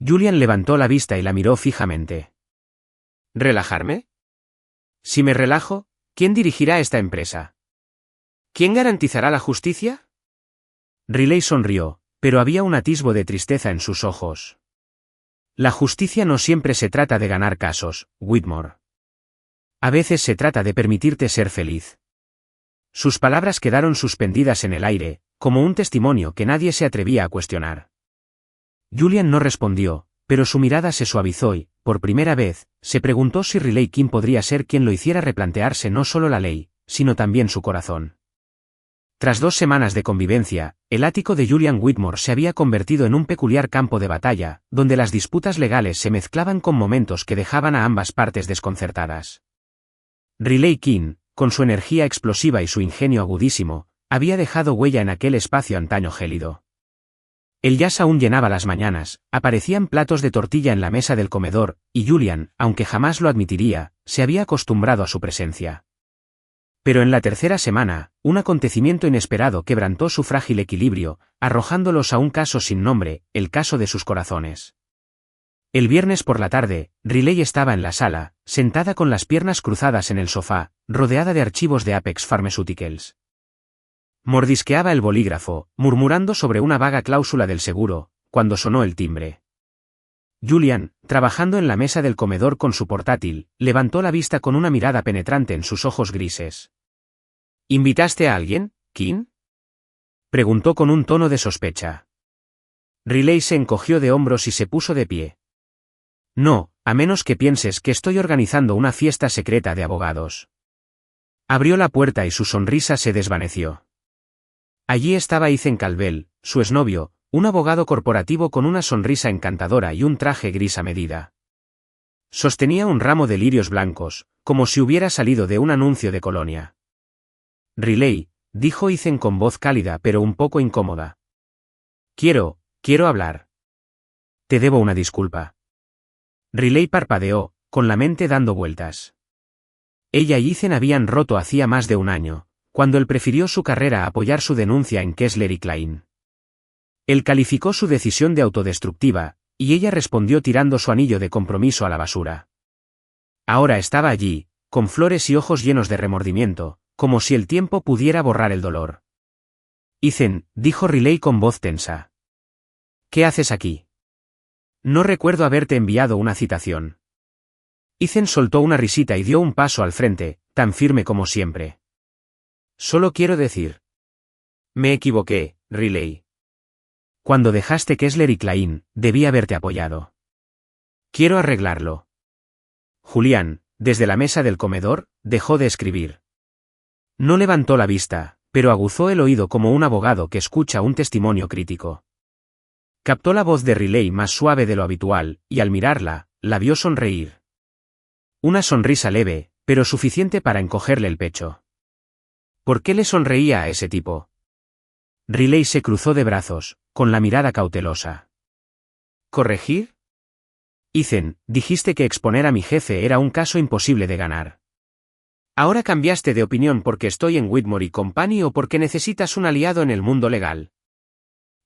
Julian levantó la vista y la miró fijamente. ¿Relajarme? Si me relajo, ¿quién dirigirá esta empresa? ¿Quién garantizará la justicia? Riley sonrió, pero había un atisbo de tristeza en sus ojos. La justicia no siempre se trata de ganar casos, Whitmore. A veces se trata de permitirte ser feliz. Sus palabras quedaron suspendidas en el aire, como un testimonio que nadie se atrevía a cuestionar. Julian no respondió, pero su mirada se suavizó y, por primera vez, se preguntó si Riley Kim podría ser quien lo hiciera replantearse no solo la ley, sino también su corazón. Tras 2 semanas de convivencia, el ático de Julian Whitmore se había convertido en un peculiar campo de batalla, donde las disputas legales se mezclaban con momentos que dejaban a ambas partes desconcertadas. Riley Kim, con su energía explosiva y su ingenio agudísimo, había dejado huella en aquel espacio antaño gélido. El jazz aún llenaba las mañanas, aparecían platos de tortilla en la mesa del comedor, y Julian, aunque jamás lo admitiría, se había acostumbrado a su presencia. Pero en la tercera semana, un acontecimiento inesperado quebrantó su frágil equilibrio, arrojándolos a un caso sin nombre, el caso de sus corazones. El viernes por la tarde, Riley estaba en la sala, sentada con las piernas cruzadas en el sofá, rodeada de archivos de Apex Pharmaceuticals. Mordisqueaba el bolígrafo, murmurando sobre una vaga cláusula del seguro, cuando sonó el timbre. Julian, trabajando en la mesa del comedor con su portátil, levantó la vista con una mirada penetrante en sus ojos grises. ¿Invitaste a alguien, Kim? Preguntó con un tono de sospecha. Riley se encogió de hombros y se puso de pie. No, a menos que pienses que estoy organizando una fiesta secreta de abogados. Abrió la puerta y su sonrisa se desvaneció. Allí estaba Ethan Calvel, su exnovio, un abogado corporativo con una sonrisa encantadora y un traje gris a medida. Sostenía un ramo de lirios blancos, como si hubiera salido de un anuncio de colonia. Riley, dijo Ethan con voz cálida pero un poco incómoda. Quiero hablar. Te debo una disculpa. Riley parpadeó, con la mente dando vueltas. Ella y Ethan habían roto hacía más de un año, cuando él prefirió su carrera a apoyar su denuncia en Kessler y Klein. Él calificó su decisión de autodestructiva, y ella respondió tirando su anillo de compromiso a la basura. Ahora estaba allí, con flores y ojos llenos de remordimiento, como si el tiempo pudiera borrar el dolor. Ethan, dijo Riley con voz tensa. ¿Qué haces aquí? No recuerdo haberte enviado una citación. Ethan soltó una risita y dio un paso al frente, tan firme como siempre. Solo quiero decir. Me equivoqué, Riley. Cuando dejaste Kessler y Klein, debí haberte apoyado. Quiero arreglarlo. Julián, desde la mesa del comedor, dejó de escribir. No levantó la vista, pero aguzó el oído como un abogado que escucha un testimonio crítico. Captó la voz de Riley más suave de lo habitual, y al mirarla, la vio sonreír. Una sonrisa leve, pero suficiente para encogerle el pecho. ¿Por qué le sonreía a ese tipo? Riley se cruzó de brazos, con la mirada cautelosa. ¿Corregir? Ethan, dijiste que exponer a mi jefe era un caso imposible de ganar. ¿Ahora cambiaste de opinión porque estoy en Whitmore & Company o porque necesitas un aliado en el mundo legal?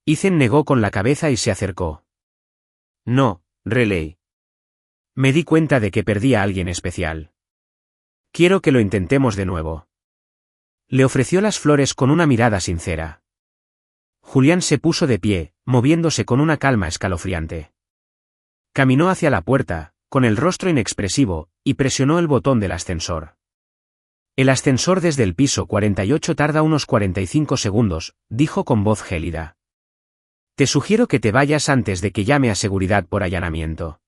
Ethan negó con la cabeza y se acercó. No, Riley. Me di cuenta de que perdí a alguien especial. Quiero que lo intentemos de nuevo. Le ofreció las flores con una mirada sincera. Julián se puso de pie, moviéndose con una calma escalofriante. Caminó hacia la puerta, con el rostro inexpresivo, y presionó el botón del ascensor. El ascensor desde el piso 48 tarda unos 45 segundos, dijo con voz gélida. Te sugiero que te vayas antes de que llame a seguridad por allanamiento.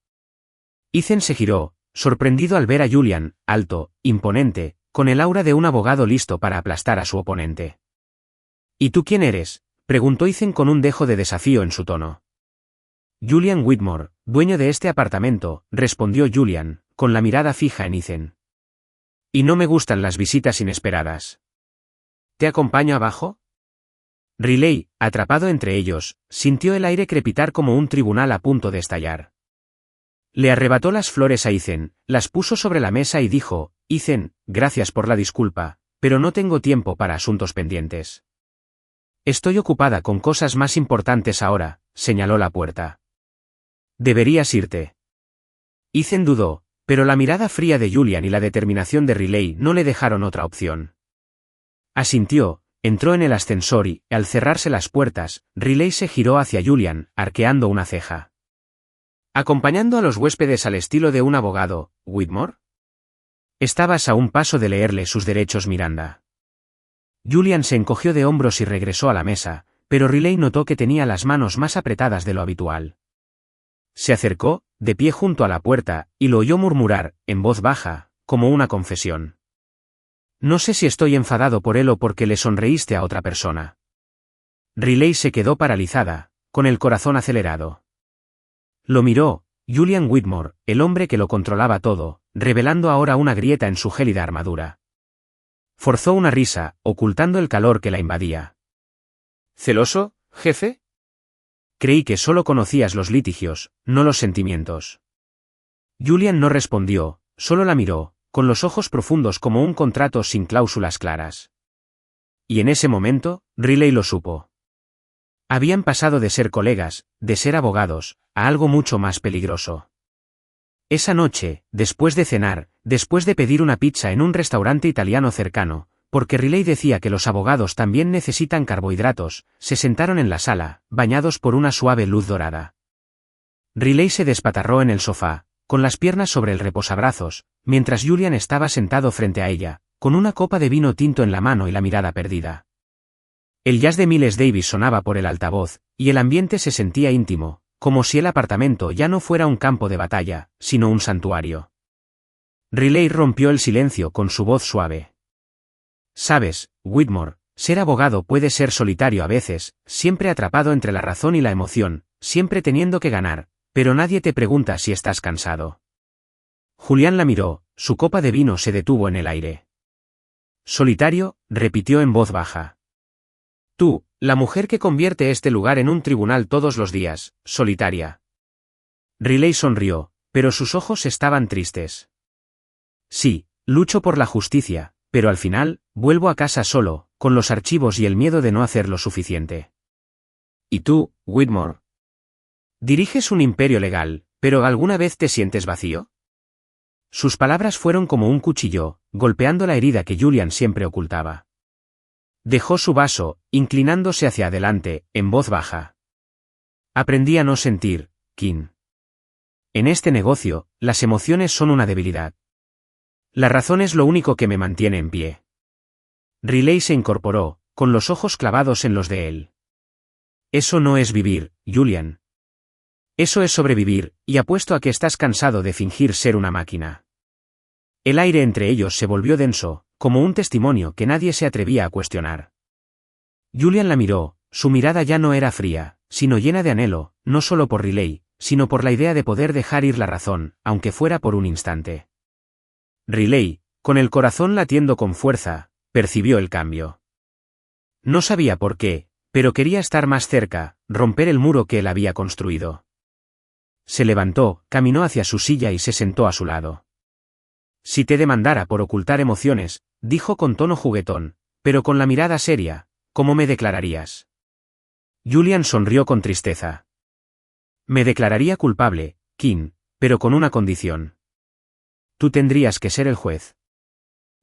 Ethan se giró, sorprendido al ver a Julian, alto, imponente, con el aura de un abogado listo para aplastar a su oponente. ¿Y tú quién eres?, preguntó Ethan con un dejo de desafío en su tono. Julian Whitmore, dueño de este apartamento, respondió Julian, con la mirada fija en Ethan. Y no me gustan las visitas inesperadas. ¿Te acompaño abajo? Riley, atrapado entre ellos, sintió el aire crepitar como un tribunal a punto de estallar. Le arrebató las flores a Ethan, las puso sobre la mesa y dijo, Ethan, gracias por la disculpa, pero no tengo tiempo para asuntos pendientes. Estoy ocupada con cosas más importantes ahora, señaló la puerta. Deberías irte. Ethan dudó, pero la mirada fría de Julian y la determinación de Riley no le dejaron otra opción. Asintió, entró en el ascensor y, al cerrarse las puertas, Riley se giró hacia Julian, arqueando una ceja. ¿Acompañando a los huéspedes al estilo de un abogado, Whitmore? Estabas a un paso de leerle sus derechos, Miranda. Julian se encogió de hombros y regresó a la mesa, pero Riley notó que tenía las manos más apretadas de lo habitual. Se acercó, de pie junto a la puerta, y lo oyó murmurar, en voz baja, como una confesión. No sé si estoy enfadado por él o porque le sonreíste a otra persona. Riley se quedó paralizada, con el corazón acelerado. Lo miró, Julian Whitmore, el hombre que lo controlaba todo, revelando ahora una grieta en su gélida armadura. Forzó una risa, ocultando el calor que la invadía. ¿Celoso, jefe? Creí que solo conocías los litigios, no los sentimientos. Julian no respondió, solo la miró, con los ojos profundos como un contrato sin cláusulas claras. Y en ese momento, Riley lo supo. Habían pasado de ser colegas, de ser abogados, a algo mucho más peligroso. Esa noche, después de cenar, después de pedir una pizza en un restaurante italiano cercano, porque Riley decía que los abogados también necesitan carbohidratos, se sentaron en la sala, bañados por una suave luz dorada. Riley se despatarró en el sofá, con las piernas sobre el reposabrazos, mientras Julian estaba sentado frente a ella, con una copa de vino tinto en la mano y la mirada perdida. El jazz de Miles Davis sonaba por el altavoz, y el ambiente se sentía íntimo, como si el apartamento ya no fuera un campo de batalla, sino un santuario. Riley rompió el silencio con su voz suave. Sabes, Whitmore, ser abogado puede ser solitario a veces, siempre atrapado entre la razón y la emoción, siempre teniendo que ganar, pero nadie te pregunta si estás cansado. Julián la miró, su copa de vino se detuvo en el aire. Solitario, repitió en voz baja. Tú, la mujer que convierte este lugar en un tribunal todos los días, solitaria. Riley sonrió, pero sus ojos estaban tristes. Sí, lucho por la justicia, pero al final, vuelvo a casa solo, con los archivos y el miedo de no hacer lo suficiente. ¿Y tú, Whitmore? Diriges un imperio legal, pero ¿alguna vez te sientes vacío? Sus palabras fueron como un cuchillo, golpeando la herida que Julian siempre ocultaba. Dejó su vaso, inclinándose hacia adelante, en voz baja. Aprendí a no sentir, King. En este negocio, las emociones son una debilidad. La razón es lo único que me mantiene en pie. Riley se incorporó, con los ojos clavados en los de él. Eso no es vivir, Julian. Eso es sobrevivir, y apuesto a que estás cansado de fingir ser una máquina. El aire entre ellos se volvió denso, como un testimonio que nadie se atrevía a cuestionar. Julian la miró, su mirada ya no era fría, sino llena de anhelo, no solo por Riley, sino por la idea de poder dejar ir la razón, aunque fuera por un instante. Riley, con el corazón latiendo con fuerza, percibió el cambio. No sabía por qué, pero quería estar más cerca, romper el muro que él había construido. Se levantó, caminó hacia su silla y se sentó a su lado. Si te demandara por ocultar emociones, dijo con tono juguetón, pero con la mirada seria, ¿cómo me declararías? Julian sonrió con tristeza. Me declararía culpable, King, pero con una condición. Tú tendrías que ser el juez.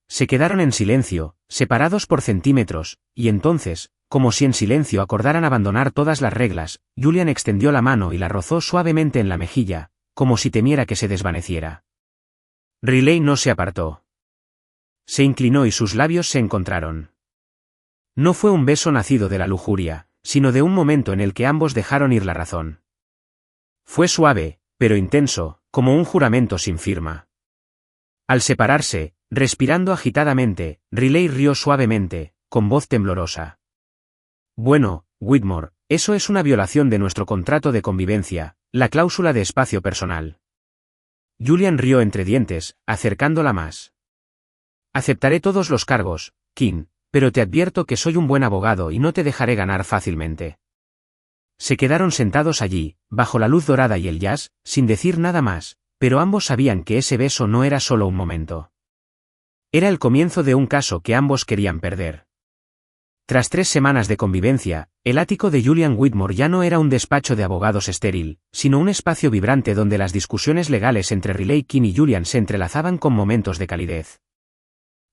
Se quedaron en silencio, separados por centímetros, y entonces, como si en silencio acordaran abandonar todas las reglas, Julian extendió la mano y la rozó suavemente en la mejilla, como si temiera que se desvaneciera. Riley no se apartó. Se inclinó y sus labios se encontraron. No fue un beso nacido de la lujuria, sino de un momento en el que ambos dejaron ir la razón. Fue suave, pero intenso, como un juramento sin firma. Al separarse, respirando agitadamente, Riley rió suavemente, con voz temblorosa. Bueno, Whitmore, eso es una violación de nuestro contrato de convivencia, la cláusula de espacio personal. Julian rió entre dientes, acercándola más. Aceptaré todos los cargos, King, pero te advierto que soy un buen abogado y no te dejaré ganar fácilmente. Se quedaron sentados allí, bajo la luz dorada y el jazz, sin decir nada más, pero ambos sabían que ese beso no era solo un momento. Era el comienzo de un caso que ambos querían perder. Tras 3 semanas de convivencia, el ático de Julian Whitmore ya no era un despacho de abogados estéril, sino un espacio vibrante donde las discusiones legales entre Riley King y Julian se entrelazaban con momentos de calidez.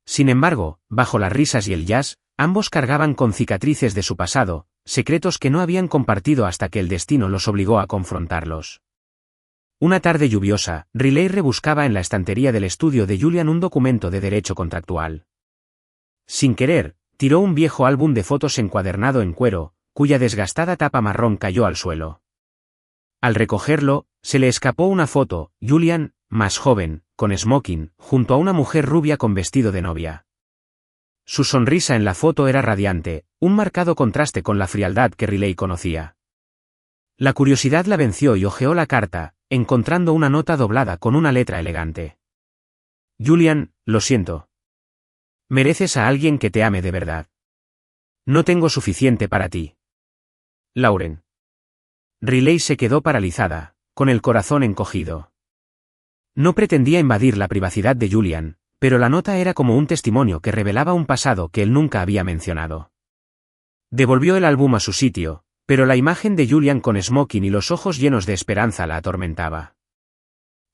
Sin embargo, bajo las risas y el jazz, ambos cargaban con cicatrices de su pasado, secretos que no habían compartido hasta que el destino los obligó a confrontarlos. Una tarde lluviosa, Riley rebuscaba en la estantería del estudio de Julian un documento de derecho contractual. Sin querer, tiró un viejo álbum de fotos encuadernado en cuero, cuya desgastada tapa marrón cayó al suelo. Al recogerlo, se le escapó una foto, Julian, más joven, con smoking, junto a una mujer rubia con vestido de novia. Su sonrisa en la foto era radiante, un marcado contraste con la frialdad que Riley conocía. La curiosidad la venció y hojeó la carta, encontrando una nota doblada con una letra elegante. Julian, lo siento. Mereces a alguien que te ame de verdad. No tengo suficiente para ti. Lauren. Riley se quedó paralizada, con el corazón encogido. No pretendía invadir la privacidad de Julian, pero la nota era como un testimonio que revelaba un pasado que él nunca había mencionado. Devolvió el álbum a su sitio, pero la imagen de Julian con smoking y los ojos llenos de esperanza la atormentaba.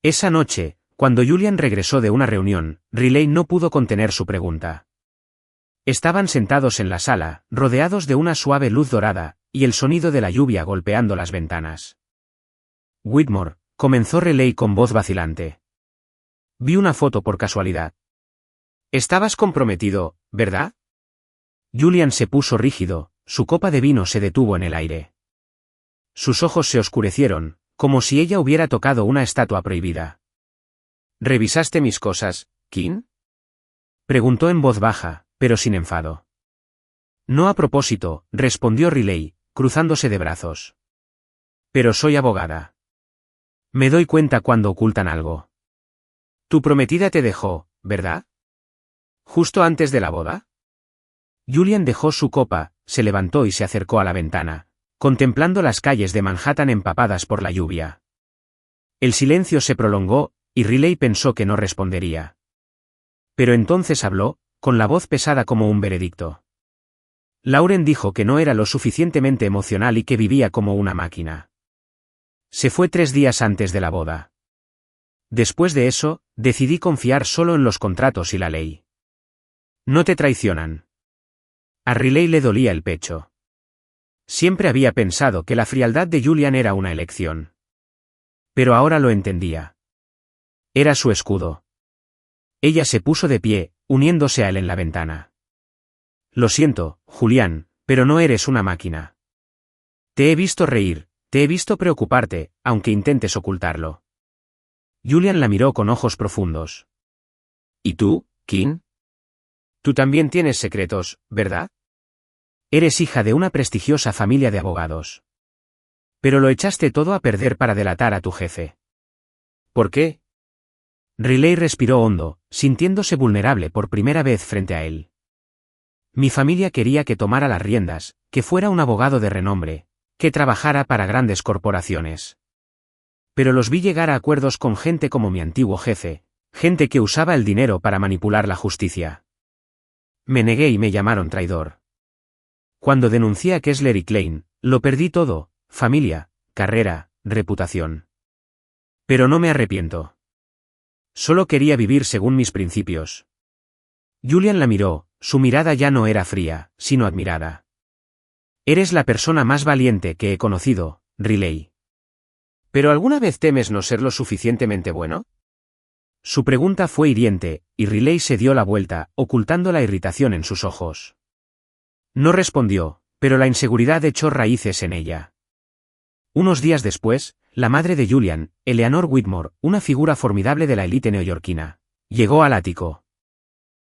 Esa noche, cuando Julian regresó de una reunión, Riley no pudo contener su pregunta. Estaban sentados en la sala, rodeados de una suave luz dorada, y el sonido de la lluvia golpeando las ventanas. Whitmore, comenzó Riley con voz vacilante. Vi una foto por casualidad. Estabas comprometido, ¿verdad? Julian se puso rígido, su copa de vino se detuvo en el aire. Sus ojos se oscurecieron, como si ella hubiera tocado una estatua prohibida. ¿Revisaste mis cosas, Kim? Preguntó en voz baja, pero sin enfado. No a propósito, respondió Riley, cruzándose de brazos. Pero soy abogada. Me doy cuenta cuando ocultan algo. Tu prometida te dejó, ¿verdad? ¿Justo antes de la boda? Julian dejó su copa, se levantó y se acercó a la ventana, contemplando las calles de Manhattan empapadas por la lluvia. El silencio se prolongó, y Riley pensó que no respondería. Pero entonces habló, con la voz pesada como un veredicto. Lauren dijo que no era lo suficientemente emocional y que vivía como una máquina. Se fue 3 días antes de la boda. Después de eso, decidí confiar solo en los contratos y la ley. No te traicionan. A Riley le dolía el pecho. Siempre había pensado que la frialdad de Julian era una elección. Pero ahora lo entendía. Era su escudo. Ella se puso de pie, uniéndose a él en la ventana. Lo siento, Julián, pero no eres una máquina. Te he visto reír, te he visto preocuparte, aunque intentes ocultarlo. Julian la miró con ojos profundos. ¿Y tú, Kim? Tú también tienes secretos, ¿verdad? Eres hija de una prestigiosa familia de abogados. Pero lo echaste todo a perder para delatar a tu jefe. ¿Por qué? Riley respiró hondo, sintiéndose vulnerable por primera vez frente a él. Mi familia quería que tomara las riendas, que fuera un abogado de renombre, que trabajara para grandes corporaciones. Pero los vi llegar a acuerdos con gente como mi antiguo jefe, gente que usaba el dinero para manipular la justicia. Me negué y me llamaron traidor. Cuando denuncié a Kessler y Klein, lo perdí todo, familia, carrera, reputación. Pero no me arrepiento. Solo quería vivir según mis principios. Julian la miró, su mirada ya no era fría, sino admirada. Eres la persona más valiente que he conocido, Riley. ¿Pero alguna vez temes no ser lo suficientemente bueno? Su pregunta fue hiriente, y Riley se dio la vuelta, ocultando la irritación en sus ojos. No respondió, pero la inseguridad echó raíces en ella. Unos días después, la madre de Julian, Eleanor Whitmore, una figura formidable de la élite neoyorquina, llegó al ático.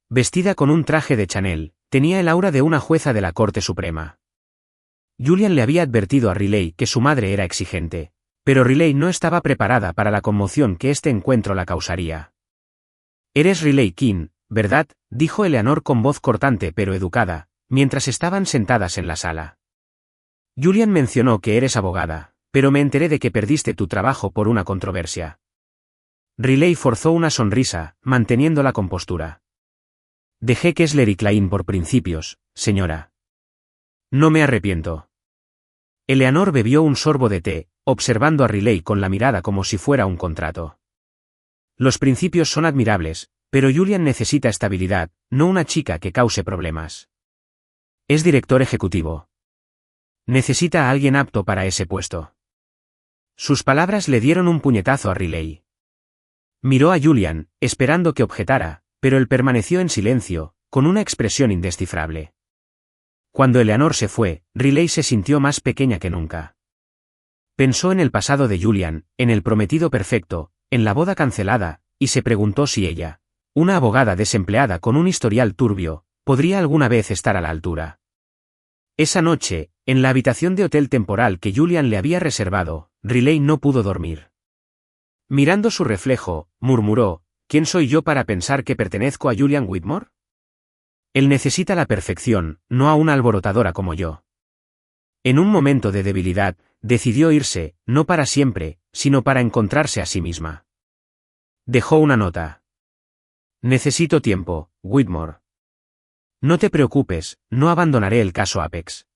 Vestida con un traje de Chanel, tenía el aura de una jueza de la Corte Suprema. Julian le había advertido a Riley que su madre era exigente, pero Riley no estaba preparada para la conmoción que este encuentro la causaría. «Eres Riley Kim, ¿verdad?», dijo Eleanor con voz cortante pero educada, mientras estaban sentadas en la sala. «Julian mencionó que eres abogada, pero me enteré de que perdiste tu trabajo por una controversia». Riley forzó una sonrisa, manteniendo la compostura. «Dejé Kessler y Klein por principios, señora. No me arrepiento». Eleanor bebió un sorbo de té, observando a Riley con la mirada como si fuera un contrato. «Los principios son admirables, pero Julian necesita estabilidad, no una chica que cause problemas. Es director ejecutivo. Necesita a alguien apto para ese puesto». Sus palabras le dieron un puñetazo a Riley. Miró a Julian, esperando que objetara, pero él permaneció en silencio, con una expresión indescifrable. Cuando Eleanor se fue, Riley se sintió más pequeña que nunca. Pensó en el pasado de Julian, en el prometido perfecto, en la boda cancelada, y se preguntó si ella, una abogada desempleada con un historial turbio, podría alguna vez estar a la altura. Esa noche, en la habitación de hotel temporal que Julian le había reservado, Riley no pudo dormir. Mirando su reflejo, murmuró, ¿quién soy yo para pensar que pertenezco a Julian Whitmore? Él necesita la perfección, no a una alborotadora como yo. En un momento de debilidad, decidió irse, no para siempre, sino para encontrarse a sí misma. Dejó una nota. Necesito tiempo, Whitmore. No te preocupes, no abandonaré el caso Apex.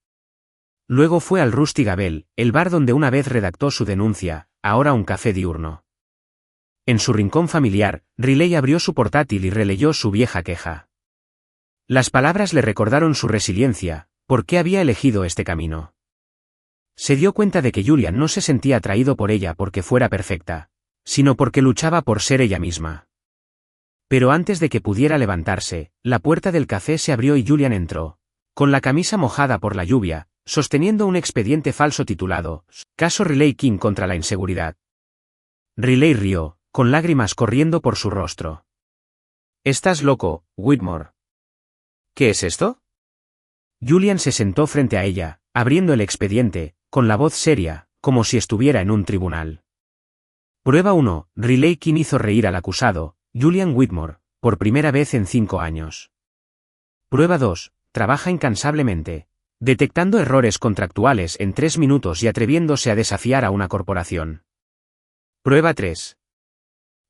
Luego fue al Rusty Gabel, el bar donde una vez redactó su denuncia, ahora un café diurno. En su rincón familiar, Riley abrió su portátil y releyó su vieja queja. Las palabras le recordaron su resiliencia, por qué había elegido este camino. Se dio cuenta de que Julian no se sentía atraído por ella porque fuera perfecta, sino porque luchaba por ser ella misma. Pero antes de que pudiera levantarse, la puerta del café se abrió y Julian entró, con la camisa mojada por la lluvia, sosteniendo un expediente falso titulado Caso Riley King contra la inseguridad. Riley rió, con lágrimas corriendo por su rostro. «¿Estás loco, Whitmore?» «¿Qué es esto?» Julian se sentó frente a ella, abriendo el expediente, con la voz seria, como si estuviera en un tribunal. Prueba 1. Riley King hizo reír al acusado, Julian Whitmore, por primera vez en 5 años. Prueba 2. Trabaja incansablemente, detectando errores contractuales en 3 minutos y atreviéndose a desafiar a una corporación. Prueba 3.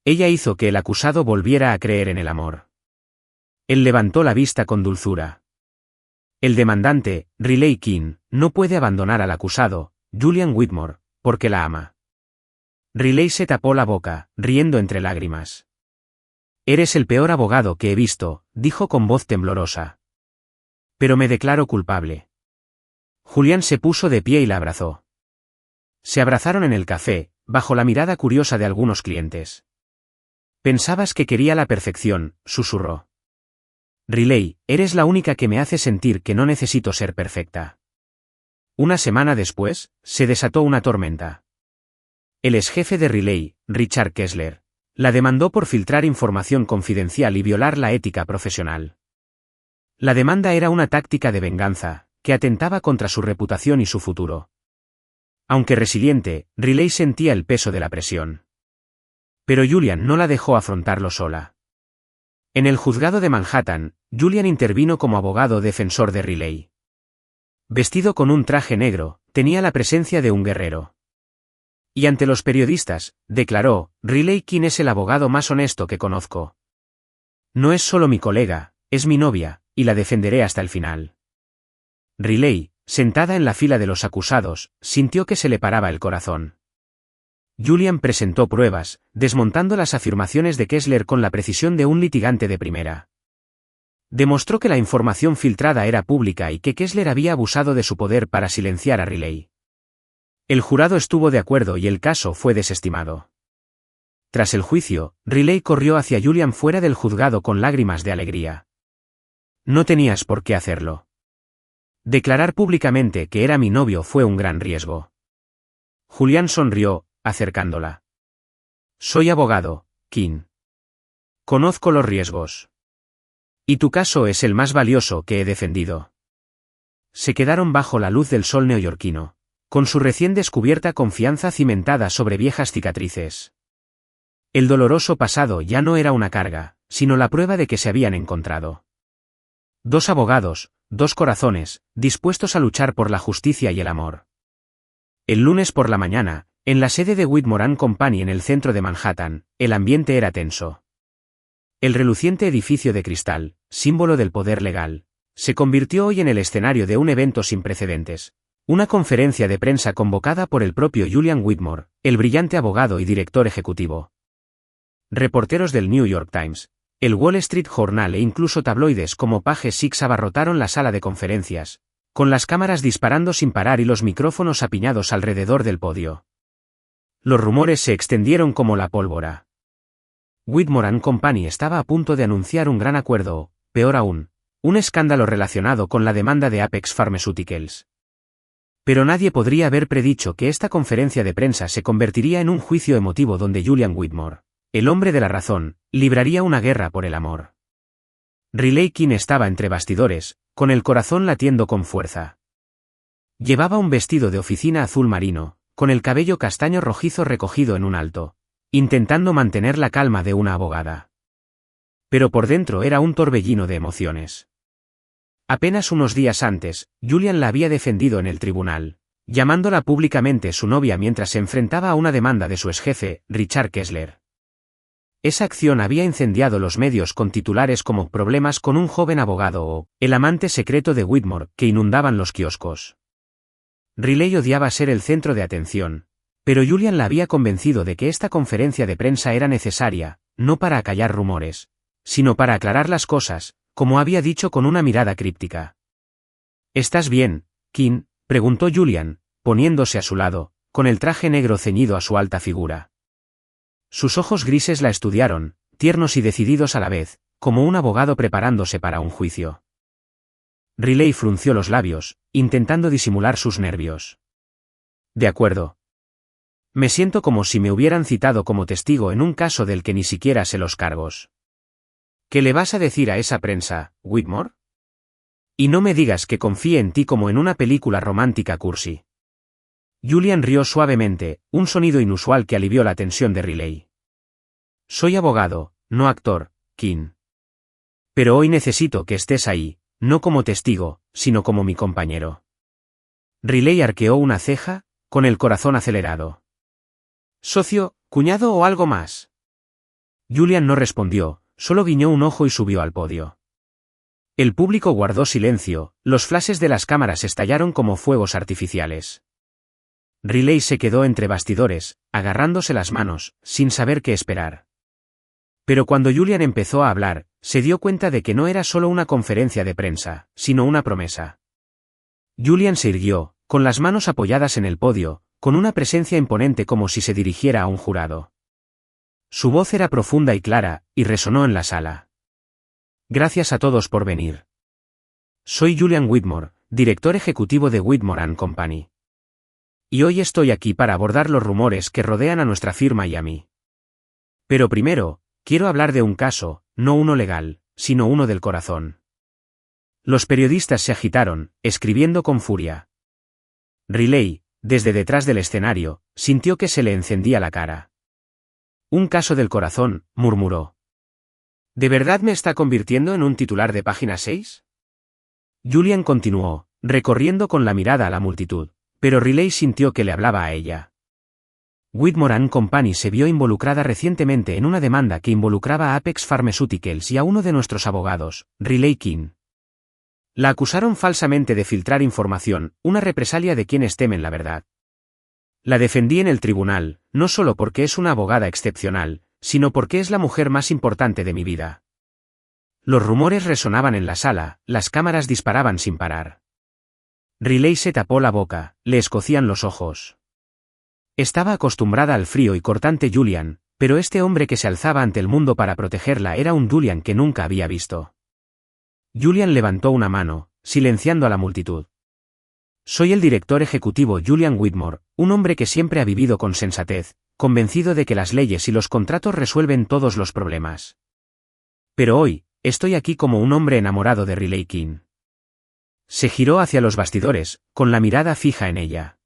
Ella hizo que el acusado volviera a creer en el amor. Él levantó la vista con dulzura. El demandante, Riley King, no puede abandonar al acusado, Julian Whitmore, porque la ama. Riley se tapó la boca, riendo entre lágrimas. «Eres el peor abogado que he visto», dijo con voz temblorosa. «Pero me declaro culpable». Julian se puso de pie y la abrazó. Se abrazaron en el café, bajo la mirada curiosa de algunos clientes. «Pensabas que quería la perfección», susurró. «Riley, eres la única que me hace sentir que no necesito ser perfecta». Una semana después, se desató una tormenta. El exjefe de Riley, Richard Kessler, la demandó por filtrar información confidencial y violar la ética profesional. La demanda era una táctica de venganza, que atentaba contra su reputación y su futuro. Aunque resiliente, Riley sentía el peso de la presión. Pero Julian no la dejó afrontarlo sola. En el juzgado de Manhattan, Julian intervino como abogado defensor de Riley. Vestido con un traje negro, tenía la presencia de un guerrero. Y ante los periodistas, declaró, «Riley King es el abogado más honesto que conozco. No es solo mi colega, es mi novia, y la defenderé hasta el final». Riley, sentada en la fila de los acusados, sintió que se le paraba el corazón. Julian presentó pruebas, desmontando las afirmaciones de Kessler con la precisión de un litigante de primera. Demostró que la información filtrada era pública y que Kessler había abusado de su poder para silenciar a Riley. El jurado estuvo de acuerdo y el caso fue desestimado. Tras el juicio, Riley corrió hacia Julian fuera del juzgado con lágrimas de alegría. «No tenías por qué hacerlo. Declarar públicamente que era mi novio fue un gran riesgo». Julian sonrió, acercándola. «Soy abogado, King. Conozco los riesgos. Y tu caso es el más valioso que he defendido». Se quedaron bajo la luz del sol neoyorquino, con su recién descubierta confianza cimentada sobre viejas cicatrices. El doloroso pasado ya no era una carga, sino la prueba de que se habían encontrado. Dos abogados, dos corazones, dispuestos a luchar por la justicia y el amor. El lunes por la mañana, en la sede de Whitmore & Company en el centro de Manhattan, el ambiente era tenso. El reluciente edificio de cristal, símbolo del poder legal, se convirtió hoy en el escenario de un evento sin precedentes. Una conferencia de prensa convocada por el propio Julian Whitmore, el brillante abogado y director ejecutivo. Reporteros del New York Times, el Wall Street Journal e incluso tabloides como Page Six abarrotaron la sala de conferencias, con las cámaras disparando sin parar y los micrófonos apiñados alrededor del podio. Los rumores se extendieron como la pólvora. Whitmore & Company estaba a punto de anunciar un gran acuerdo o, peor aún, un escándalo relacionado con la demanda de Apex Pharmaceuticals. Pero nadie podría haber predicho que esta conferencia de prensa se convertiría en un juicio emotivo donde Julian Whitmore, el hombre de la razón, libraría una guerra por el amor. Riley King estaba entre bastidores, con el corazón latiendo con fuerza. Llevaba un vestido de oficina azul marino, con el cabello castaño rojizo recogido en un alto, intentando mantener la calma de una abogada. Pero por dentro era un torbellino de emociones. Apenas unos días antes, Julian la había defendido en el tribunal, llamándola públicamente su novia mientras se enfrentaba a una demanda de su exjefe, Richard Kessler. Esa acción había incendiado los medios con titulares como «Problemas con un joven abogado» o «El amante secreto de Whitmore», que inundaban los kioscos. Riley odiaba ser el centro de atención, pero Julian la había convencido de que esta conferencia de prensa era necesaria, no para acallar rumores, sino para aclarar las cosas, como había dicho con una mirada críptica. «¿Estás bien, King?», preguntó Julian, poniéndose a su lado, con el traje negro ceñido a su alta figura. Sus ojos grises la estudiaron, tiernos y decididos a la vez, como un abogado preparándose para un juicio. Riley frunció los labios, intentando disimular sus nervios. De acuerdo. Me siento como si me hubieran citado como testigo en un caso del que ni siquiera sé los cargos. ¿Qué le vas a decir a esa prensa, Whitmore? Y no me digas que confíe en ti como en una película romántica cursi. Julian rió suavemente, un sonido inusual que alivió la tensión de Riley. Soy abogado, no actor, King. Pero hoy necesito que estés ahí, no como testigo, sino como mi compañero. Riley arqueó una ceja, con el corazón acelerado. ¿Socio, cuñado o algo más? Julian no respondió, solo guiñó un ojo y subió al podio. El público guardó silencio, los flashes de las cámaras estallaron como fuegos artificiales. Riley se quedó entre bastidores, agarrándose las manos, sin saber qué esperar. Pero cuando Julian empezó a hablar, se dio cuenta de que no era solo una conferencia de prensa, sino una promesa. Julian se irguió, con las manos apoyadas en el podio, con una presencia imponente como si se dirigiera a un jurado. Su voz era profunda y clara, y resonó en la sala. Gracias a todos por venir. Soy Julian Whitmore, director ejecutivo de Whitmore & Company. Y hoy estoy aquí para abordar los rumores que rodean a nuestra firma y a mí. Pero primero, quiero hablar de un caso, no uno legal, sino uno del corazón. Los periodistas se agitaron, escribiendo con furia. Riley, desde detrás del escenario, sintió que se le encendía la cara. Un caso del corazón, murmuró. ¿De verdad me está convirtiendo en un titular de página 6? Julian continuó, recorriendo con la mirada a la multitud, pero Riley sintió que le hablaba a ella. Whitmore & Company se vio involucrada recientemente en una demanda que involucraba a Apex Pharmaceuticals y a uno de nuestros abogados, Riley King. La acusaron falsamente de filtrar información, una represalia de quienes temen la verdad. La defendí en el tribunal, no solo porque es una abogada excepcional, sino porque es la mujer más importante de mi vida. Los rumores resonaban en la sala, las cámaras disparaban sin parar. Riley se tapó la boca, le escocían los ojos. Estaba acostumbrada al frío y cortante Julian, pero este hombre que se alzaba ante el mundo para protegerla era un Julian que nunca había visto. Julian levantó una mano, silenciando a la multitud. Soy el director ejecutivo Julian Whitmore, un hombre que siempre ha vivido con sensatez, convencido de que las leyes y los contratos resuelven todos los problemas. Pero hoy, estoy aquí como un hombre enamorado de Riley King. Se giró hacia los bastidores, con la mirada fija en ella.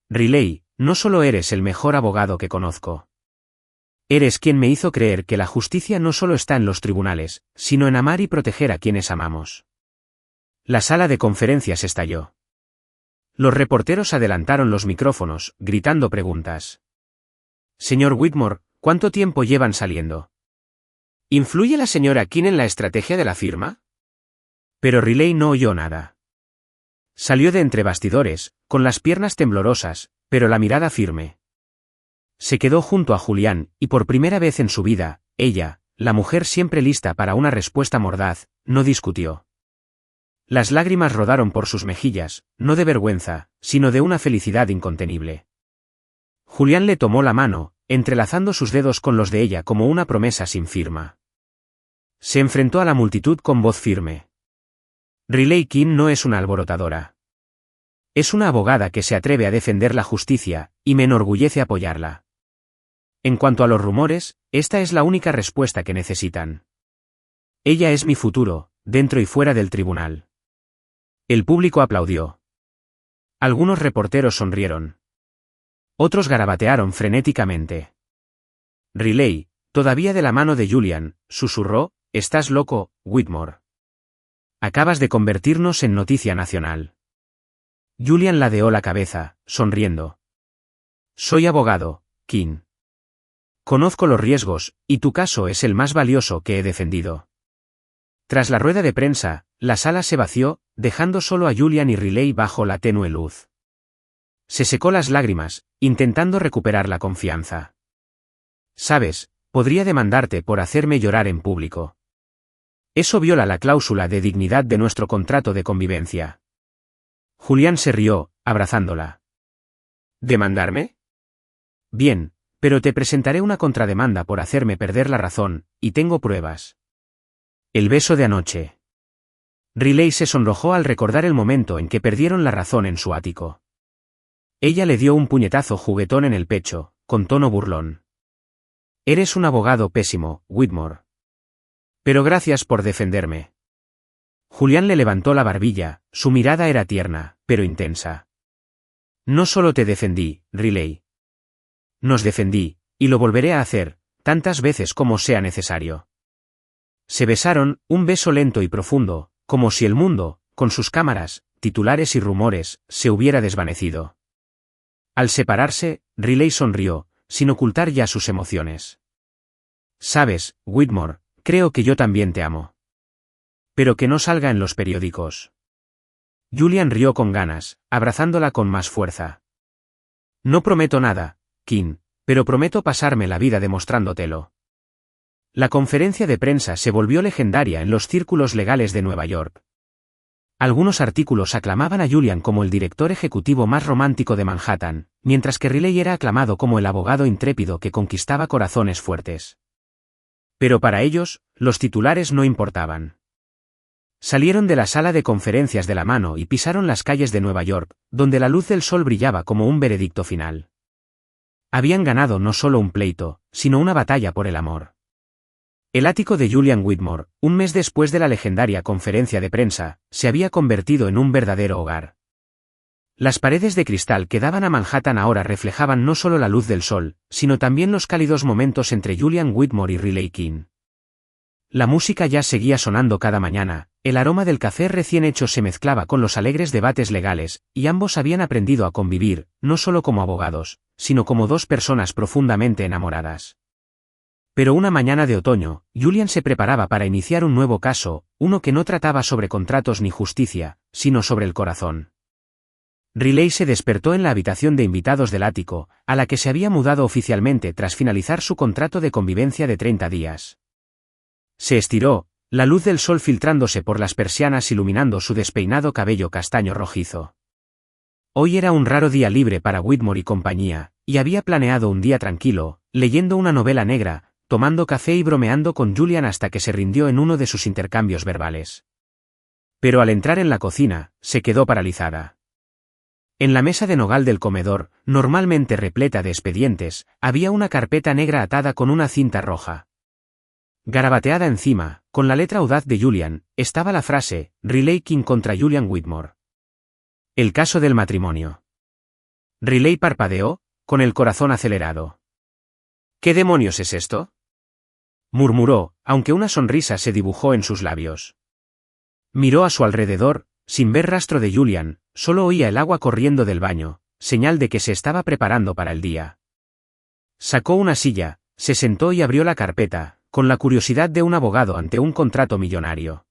Riley, no solo eres el mejor abogado que conozco. Eres quien me hizo creer que la justicia no solo está en los tribunales, sino en amar y proteger a quienes amamos. La sala de conferencias estalló. Los reporteros adelantaron los micrófonos, gritando preguntas. Señor Whitmore, ¿cuánto tiempo llevan saliendo? ¿Influye la señora King en la estrategia de la firma? Pero Riley no oyó nada. Salió de entre bastidores, con las piernas temblorosas, pero la mirada firme. Se quedó junto a Julian, y por primera vez en su vida, ella, la mujer siempre lista para una respuesta mordaz, no discutió. Las lágrimas rodaron por sus mejillas, no de vergüenza, sino de una felicidad incontenible. Julian le tomó la mano, entrelazando sus dedos con los de ella como una promesa sin firma. Se enfrentó a la multitud con voz firme. Riley King no es una alborotadora. Es una abogada que se atreve a defender la justicia, y me enorgullece apoyarla. En cuanto a los rumores, esta es la única respuesta que necesitan. Ella es mi futuro, dentro y fuera del tribunal. El público aplaudió. Algunos reporteros sonrieron. Otros garabatearon frenéticamente. Riley, todavía de la mano de Julian, susurró, «Estás loco, Whitmore. Acabas de convertirnos en noticia nacional». Julian ladeó la cabeza, sonriendo. «Soy abogado, King. Conozco los riesgos, y tu caso es el más valioso que he defendido». Tras la rueda de prensa, la sala se vació, dejando solo a Julian y Riley bajo la tenue luz. Se secó las lágrimas, intentando recuperar la confianza. «Sabes, podría demandarte por hacerme llorar en público. Eso viola la cláusula de dignidad de nuestro contrato de convivencia». Julian se rió, abrazándola. ¿Demandarme? Bien, pero te presentaré una contrademanda por hacerme perder la razón, y tengo pruebas. El beso de anoche. Riley se sonrojó al recordar el momento en que perdieron la razón en su ático. Ella le dio un puñetazo juguetón en el pecho, con tono burlón. Eres un abogado pésimo, Whitmore. Pero gracias por defenderme. Julián le levantó la barbilla, su mirada era tierna, pero intensa. No solo te defendí, Riley. Nos defendí, y lo volveré a hacer, tantas veces como sea necesario. Se besaron, un beso lento y profundo, como si el mundo, con sus cámaras, titulares y rumores, se hubiera desvanecido. Al separarse, Riley sonrió, sin ocultar ya sus emociones. Sabes, Whitmore, creo que yo también te amo. Pero que no salga en los periódicos. Julian rió con ganas, abrazándola con más fuerza. No prometo nada, Kim, pero prometo pasarme la vida demostrándotelo. La conferencia de prensa se volvió legendaria en los círculos legales de Nueva York. Algunos artículos aclamaban a Julian como el director ejecutivo más romántico de Manhattan, mientras que Riley era aclamado como el abogado intrépido que conquistaba corazones fuertes. Pero para ellos, los titulares no importaban. Salieron de la sala de conferencias de la mano y pisaron las calles de Nueva York, donde la luz del sol brillaba como un veredicto final. Habían ganado no solo un pleito, sino una batalla por el amor. El ático de Julian Whitmore, un mes después de la legendaria conferencia de prensa, se había convertido en un verdadero hogar. Las paredes de cristal que daban a Manhattan ahora reflejaban no solo la luz del sol, sino también los cálidos momentos entre Julian Whitmore y Riley Kim. La música ya seguía sonando cada mañana, el aroma del café recién hecho se mezclaba con los alegres debates legales, y ambos habían aprendido a convivir, no solo como abogados, sino como dos personas profundamente enamoradas. Pero una mañana de otoño, Julian se preparaba para iniciar un nuevo caso, uno que no trataba sobre contratos ni justicia, sino sobre el corazón. Riley se despertó en la habitación de invitados del ático, a la que se había mudado oficialmente tras finalizar su contrato de convivencia de 30 días. Se estiró, la luz del sol filtrándose por las persianas iluminando su despeinado cabello castaño rojizo. Hoy era un raro día libre para Whitmore y compañía, y había planeado un día tranquilo, leyendo una novela negra, tomando café y bromeando con Julian hasta que se rindió en uno de sus intercambios verbales. Pero al entrar en la cocina, se quedó paralizada. En la mesa de nogal del comedor, normalmente repleta de expedientes, había una carpeta negra atada con una cinta roja. Garabateada encima, con la letra audaz de Julian, estaba la frase, Riley Kim contra Julian Whitmore. El caso del matrimonio. Riley parpadeó, con el corazón acelerado. ¿Qué demonios es esto?, murmuró, aunque una sonrisa se dibujó en sus labios. Miró a su alrededor, sin ver rastro de Julian, solo oía el agua corriendo del baño, señal de que se estaba preparando para el día. Sacó una silla, se sentó y abrió la carpeta, con la curiosidad de un abogado ante un contrato millonario.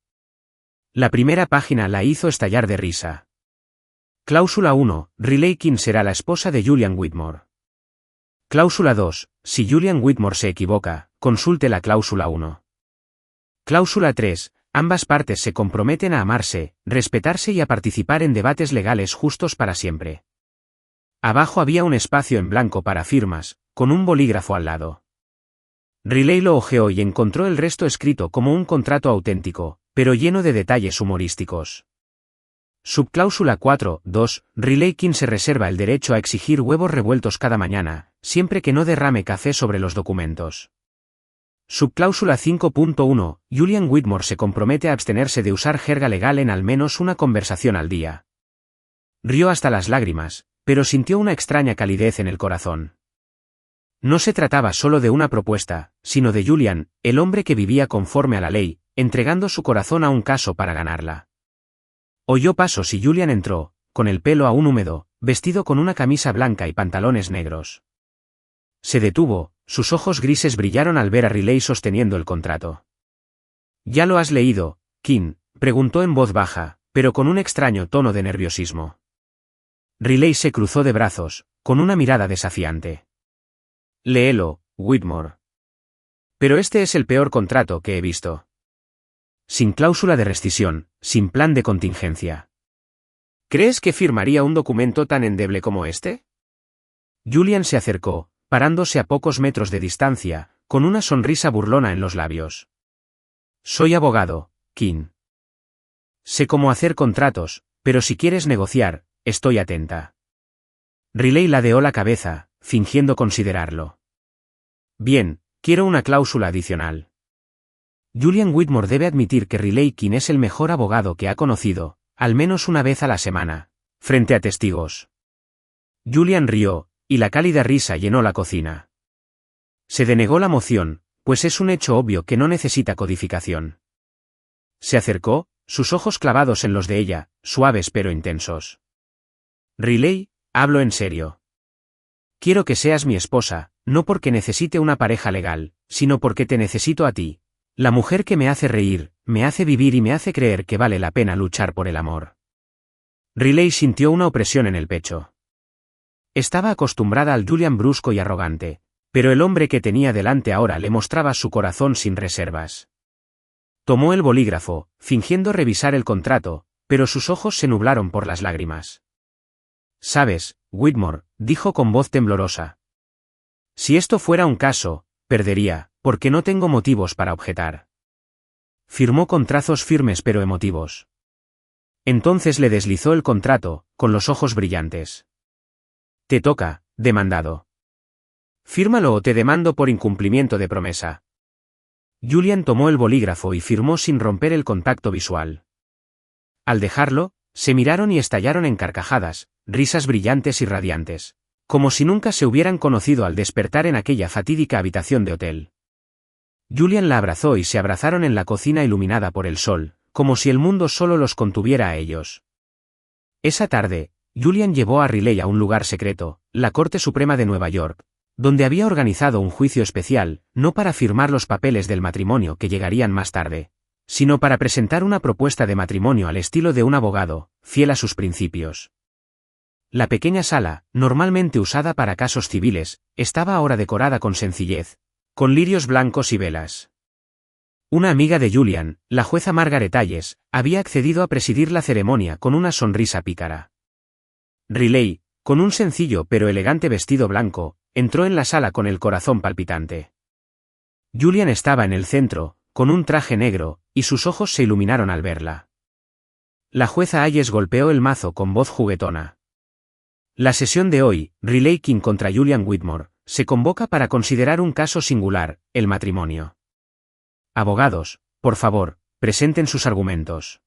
La primera página la hizo estallar de risa. Cláusula 1, Riley Kim será la esposa de Julian Whitmore. Cláusula 2, si Julian Whitmore se equivoca, consulte la cláusula 1. Cláusula 3, ambas partes se comprometen a amarse, respetarse y a participar en debates legales justos para siempre. Abajo había un espacio en blanco para firmas, con un bolígrafo al lado. Riley lo hojeó y encontró el resto escrito como un contrato auténtico, pero lleno de detalles humorísticos. Subcláusula 4, 2, Riley Kim se reserva el derecho a exigir huevos revueltos cada mañana, siempre que no derrame café sobre los documentos. Subcláusula 5.1, Julian Whitmore se compromete a abstenerse de usar jerga legal en al menos una conversación al día. Rió hasta las lágrimas, pero sintió una extraña calidez en el corazón. No se trataba solo de una propuesta, sino de Julian, el hombre que vivía conforme a la ley, entregando su corazón a un caso para ganarla. Oyó pasos y Julian entró, con el pelo aún húmedo, vestido con una camisa blanca y pantalones negros. Se detuvo, sus ojos grises brillaron al ver a Riley sosteniendo el contrato. ¿Ya lo has leído, Kim?, preguntó en voz baja, pero con un extraño tono de nerviosismo. Riley se cruzó de brazos, con una mirada desafiante. Léelo, Whitmore. Pero este es el peor contrato que he visto. Sin cláusula de rescisión, sin plan de contingencia. ¿Crees que firmaría un documento tan endeble como este? Julian se acercó, parándose a pocos metros de distancia, con una sonrisa burlona en los labios. Soy abogado, Kim. Sé cómo hacer contratos, pero si quieres negociar, estoy atenta. Riley ladeó la cabeza, fingiendo considerarlo. Bien, quiero una cláusula adicional. Julian Whitmore debe admitir que Riley King es el mejor abogado que ha conocido, al menos una vez a la semana, frente a testigos. Julian rió, y la cálida risa llenó la cocina. Se denegó la moción, pues es un hecho obvio que no necesita codificación. Se acercó, sus ojos clavados en los de ella, suaves pero intensos. Riley, hablo en serio. Quiero que seas mi esposa, no porque necesite una pareja legal, sino porque te necesito a ti. La mujer que me hace reír, me hace vivir y me hace creer que vale la pena luchar por el amor. Riley sintió una opresión en el pecho. Estaba acostumbrada al Julian brusco y arrogante, pero el hombre que tenía delante ahora le mostraba su corazón sin reservas. Tomó el bolígrafo, fingiendo revisar el contrato, pero sus ojos se nublaron por las lágrimas. «Sabes, Whitmore», dijo con voz temblorosa. «Si esto fuera un caso, perdería, porque no tengo motivos para objetar». Firmó con trazos firmes pero emotivos. Entonces le deslizó el contrato, con los ojos brillantes. «Te toca, demandado. Fírmalo o te demando por incumplimiento de promesa». Julian tomó el bolígrafo y firmó sin romper el contacto visual. Al dejarlo, se miraron y estallaron en carcajadas, risas brillantes y radiantes, como si nunca se hubieran conocido al despertar en aquella fatídica habitación de hotel. Julian la abrazó y se abrazaron en la cocina iluminada por el sol, como si el mundo solo los contuviera a ellos. Esa tarde, Julian llevó a Riley a un lugar secreto, la Corte Suprema de Nueva York, donde había organizado un juicio especial, no para firmar los papeles del matrimonio que llegarían más tarde, sino para presentar una propuesta de matrimonio al estilo de un abogado, fiel a sus principios. La pequeña sala, normalmente usada para casos civiles, estaba ahora decorada con sencillez, con lirios blancos y velas. Una amiga de Julian, la jueza Margaret Hayes, había accedido a presidir la ceremonia con una sonrisa pícara. Riley, con un sencillo pero elegante vestido blanco, entró en la sala con el corazón palpitante. Julian estaba en el centro, con un traje negro, y sus ojos se iluminaron al verla. La jueza Hayes golpeó el mazo con voz juguetona. La sesión de hoy, Riley King contra Julian Whitmore, se convoca para considerar un caso singular, el matrimonio. Abogados, por favor, presenten sus argumentos.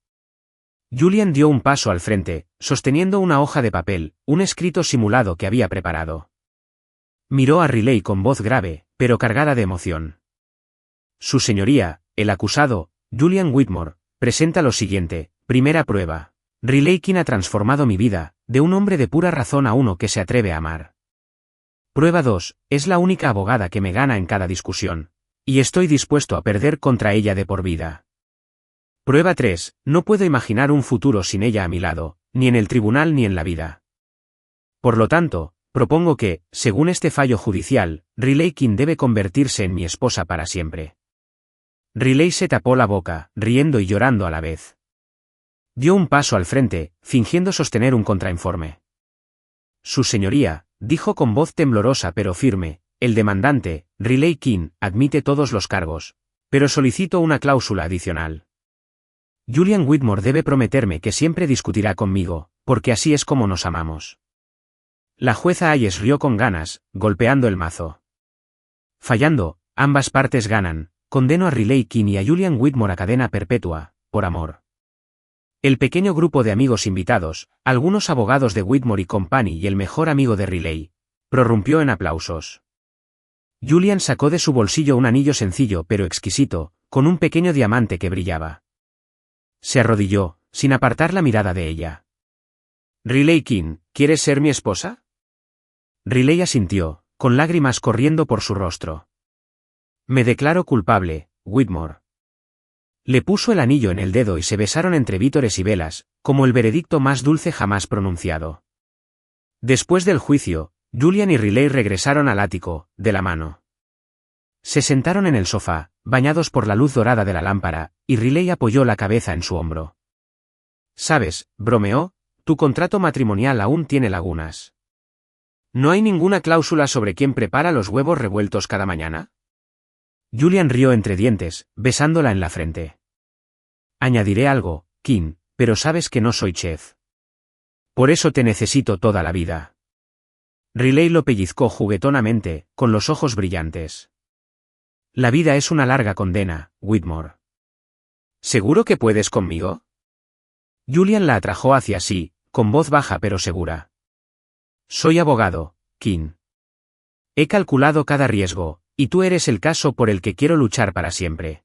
Julian dio un paso al frente, sosteniendo una hoja de papel, un escrito simulado que había preparado. Miró a Riley con voz grave, pero cargada de emoción. Su señoría, el acusado, Julian Whitmore, presenta lo siguiente: primera prueba. Riley King ha transformado mi vida, de un hombre de pura razón a uno que se atreve a amar. Prueba 2, es la única abogada que me gana en cada discusión, y estoy dispuesto a perder contra ella de por vida. Prueba 3, no puedo imaginar un futuro sin ella a mi lado, ni en el tribunal ni en la vida. Por lo tanto, propongo que, según este fallo judicial, Riley King debe convertirse en mi esposa para siempre. Riley se tapó la boca, riendo y llorando a la vez. Dio un paso al frente, fingiendo sostener un contrainforme. Su señoría, dijo con voz temblorosa pero firme, el demandante, Riley King, admite todos los cargos, pero solicito una cláusula adicional. Julian Whitmore debe prometerme que siempre discutirá conmigo, porque así es como nos amamos. La jueza Hayes rió con ganas, golpeando el mazo. Fallando, ambas partes ganan, condeno a Riley King y a Julian Whitmore a cadena perpetua, por amor. El pequeño grupo de amigos invitados, algunos abogados de Whitmore y Company y el mejor amigo de Riley, prorrumpió en aplausos. Julian sacó de su bolsillo un anillo sencillo pero exquisito, con un pequeño diamante que brillaba. Se arrodilló, sin apartar la mirada de ella. «Riley King, ¿quieres ser mi esposa?» Riley asintió, con lágrimas corriendo por su rostro. «Me declaro culpable, Whitmore». Le puso el anillo en el dedo y se besaron entre vítores y velas, como el veredicto más dulce jamás pronunciado. Después del juicio, Julian y Riley regresaron al ático, de la mano. Se sentaron en el sofá, bañados por la luz dorada de la lámpara, y Riley apoyó la cabeza en su hombro. «¿Sabes?», bromeó, «tu contrato matrimonial aún tiene lagunas. ¿No hay ninguna cláusula sobre quién prepara los huevos revueltos cada mañana?» Julian rió entre dientes, besándola en la frente. «Añadiré algo, King, pero sabes que no soy chef. Por eso te necesito toda la vida. Riley lo pellizcó juguetonamente, con los ojos brillantes. La vida es una larga condena, Whitmore. ¿Seguro que puedes conmigo? Julian la atrajo hacia sí, con voz baja pero segura. Soy abogado, King. He calculado cada riesgo, y tú eres el caso por el que quiero luchar para siempre.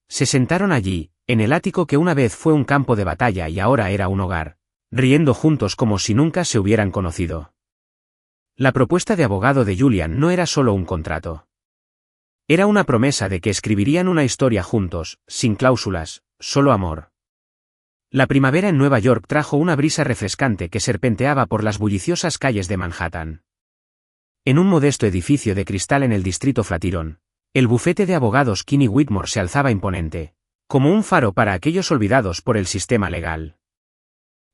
Se sentaron allí, en el ático que una vez fue un campo de batalla y ahora era un hogar, riendo juntos como si nunca se hubieran conocido. La propuesta de abogado de Julian no era solo un contrato. Era una promesa de que escribirían una historia juntos, sin cláusulas, solo amor. La primavera en Nueva York trajo una brisa refrescante que serpenteaba por las bulliciosas calles de Manhattan. En un modesto edificio de cristal en el distrito Flatiron, el bufete de abogados Kinney Whitmore se alzaba imponente, como un faro para aquellos olvidados por el sistema legal.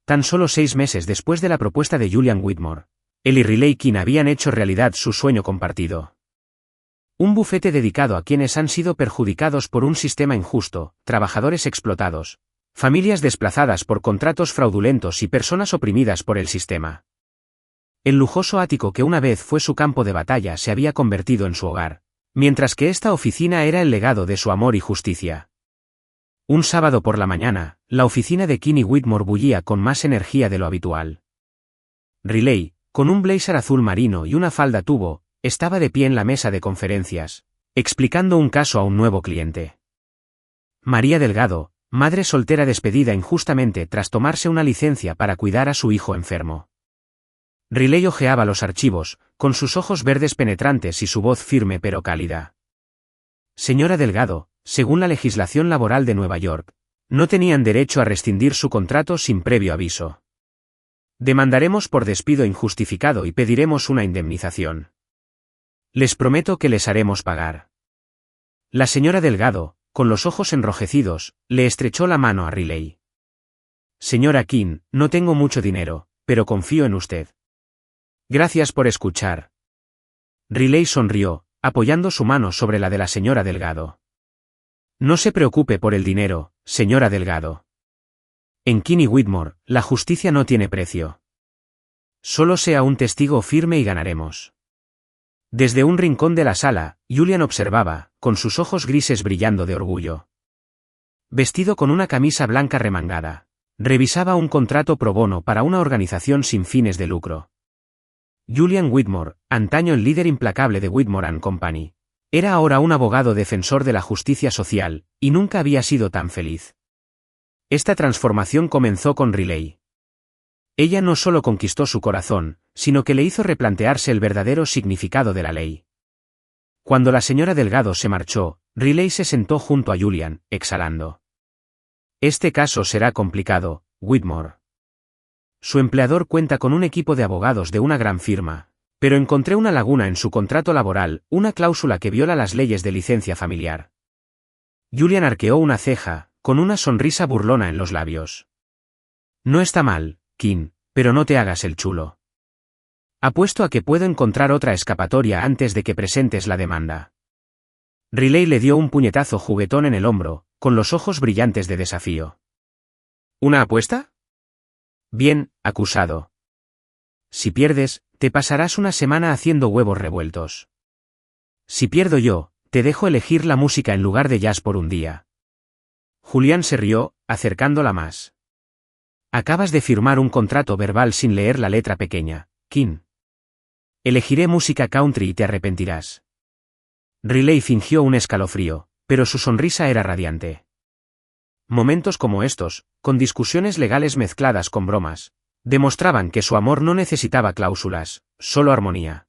Tan solo 6 meses después de la propuesta de Julian Whitmore, él y Riley King habían hecho realidad su sueño compartido. Un bufete dedicado a quienes han sido perjudicados por un sistema injusto, trabajadores explotados, familias desplazadas por contratos fraudulentos y personas oprimidas por el sistema. El lujoso ático que una vez fue su campo de batalla se había convertido en su hogar, mientras que esta oficina era el legado de su amor y justicia. Un sábado por la mañana, la oficina de Kinney Whitmore bullía con más energía de lo habitual. Riley, con un blazer azul marino y una falda tubo, estaba de pie en la mesa de conferencias, explicando un caso a un nuevo cliente. María Delgado, madre soltera despedida injustamente tras tomarse una licencia para cuidar a su hijo enfermo. Riley hojeaba los archivos, con sus ojos verdes penetrantes y su voz firme pero cálida. Señora Delgado, según la legislación laboral de Nueva York, no tenían derecho a rescindir su contrato sin previo aviso. Demandaremos por despido injustificado y pediremos una indemnización. Les prometo que les haremos pagar. La señora Delgado, con los ojos enrojecidos, le estrechó la mano a Riley. Señora King, no tengo mucho dinero, pero confío en usted. Gracias por escuchar. Riley sonrió, apoyando su mano sobre la de la señora Delgado. No se preocupe por el dinero, señora Delgado. En Kinney Whitmore, la justicia no tiene precio. Solo sea un testigo firme y ganaremos. Desde un rincón de la sala, Julian observaba, con sus ojos grises brillando de orgullo. Vestido con una camisa blanca remangada, revisaba un contrato pro bono para una organización sin fines de lucro. Julian Whitmore, antaño el líder implacable de Whitmore & Company, era ahora un abogado defensor de la justicia social, y nunca había sido tan feliz. Esta transformación comenzó con Riley. Ella no solo conquistó su corazón, sino que le hizo replantearse el verdadero significado de la ley. Cuando la señora Delgado se marchó, Riley se sentó junto a Julian, exhalando. Este caso será complicado, Whitmore. Su empleador cuenta con un equipo de abogados de una gran firma, pero encontré una laguna en su contrato laboral, una cláusula que viola las leyes de licencia familiar. Julian arqueó una ceja, con una sonrisa burlona en los labios. No está mal, King, pero no te hagas el chulo. Apuesto a que puedo encontrar otra escapatoria antes de que presentes la demanda. Riley le dio un puñetazo juguetón en el hombro, con los ojos brillantes de desafío. ¿Una apuesta? Bien, acusado. Si pierdes, te pasarás una semana haciendo huevos revueltos. Si pierdo yo, te dejo elegir la música en lugar de jazz por un día. Julián se rió, acercándola más. Acabas de firmar un contrato verbal sin leer la letra pequeña, King. Elegiré música country y te arrepentirás. Riley fingió un escalofrío, pero su sonrisa era radiante. Momentos como estos, con discusiones legales mezcladas con bromas, demostraban que su amor no necesitaba cláusulas, solo armonía.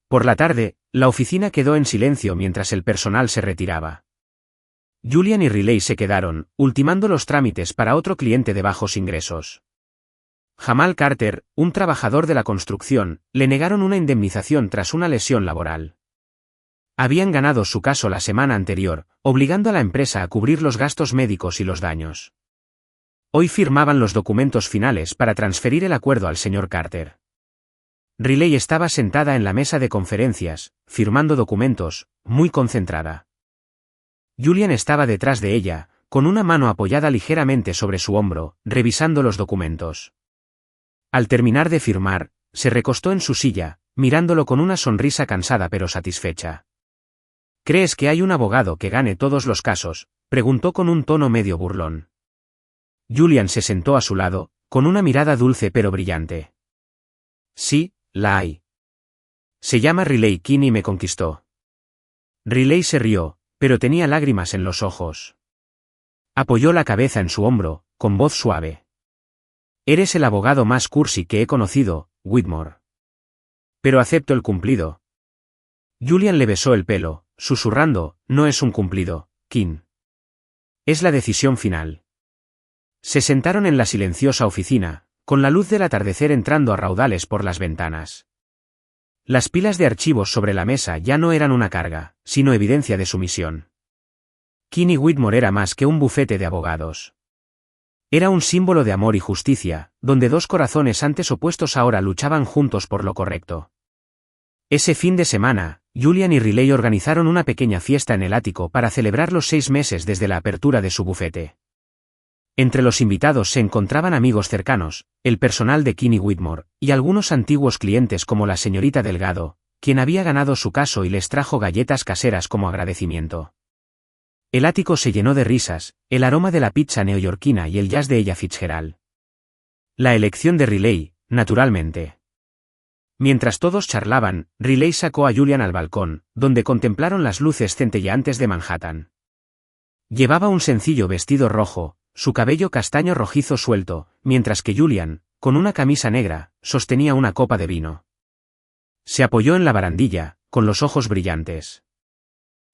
Por la tarde, la oficina quedó en silencio mientras el personal se retiraba. Julian y Riley se quedaron, ultimando los trámites para otro cliente de bajos ingresos. Jamal Carter, un trabajador de la construcción, le negaron una indemnización tras una lesión laboral. Habían ganado su caso la semana anterior, obligando a la empresa a cubrir los gastos médicos y los daños. Hoy firmaban los documentos finales para transferir el acuerdo al señor Carter. Riley estaba sentada en la mesa de conferencias, firmando documentos, muy concentrada. Julian estaba detrás de ella, con una mano apoyada ligeramente sobre su hombro, revisando los documentos. Al terminar de firmar, se recostó en su silla, mirándolo con una sonrisa cansada pero satisfecha. ¿Crees que hay un abogado que gane todos los casos?, preguntó con un tono medio burlón. Julian se sentó a su lado, con una mirada dulce pero brillante. Sí, la hay. Se llama Riley King y me conquistó. Riley se rió, pero tenía lágrimas en los ojos. Apoyó la cabeza en su hombro, con voz suave. Eres el abogado más cursi que he conocido, Whitmore. Pero acepto el cumplido. Julian le besó el pelo, susurrando, no es un cumplido, King. Es la decisión final. Se sentaron en la silenciosa oficina, con la luz del atardecer entrando a raudales por las ventanas. Las pilas de archivos sobre la mesa ya no eran una carga, sino evidencia de su misión. King y Whitmore era más que un bufete de abogados. Era un símbolo de amor y justicia, donde dos corazones antes opuestos ahora luchaban juntos por lo correcto. Ese fin de semana, Julian y Riley organizaron una pequeña fiesta en el ático para celebrar los 6 meses desde la apertura de su bufete. Entre los invitados se encontraban amigos cercanos, el personal de King y Whitmore, y algunos antiguos clientes como la señorita Delgado, quien había ganado su caso y les trajo galletas caseras como agradecimiento. El ático se llenó de risas, el aroma de la pizza neoyorquina y el jazz de Ella Fitzgerald. La elección de Riley, naturalmente. Mientras todos charlaban, Riley sacó a Julian al balcón, donde contemplaron las luces centelleantes de Manhattan. Llevaba un sencillo vestido rojo, su cabello castaño rojizo suelto, mientras que Julian, con una camisa negra, sostenía una copa de vino. Se apoyó en la barandilla, con los ojos brillantes.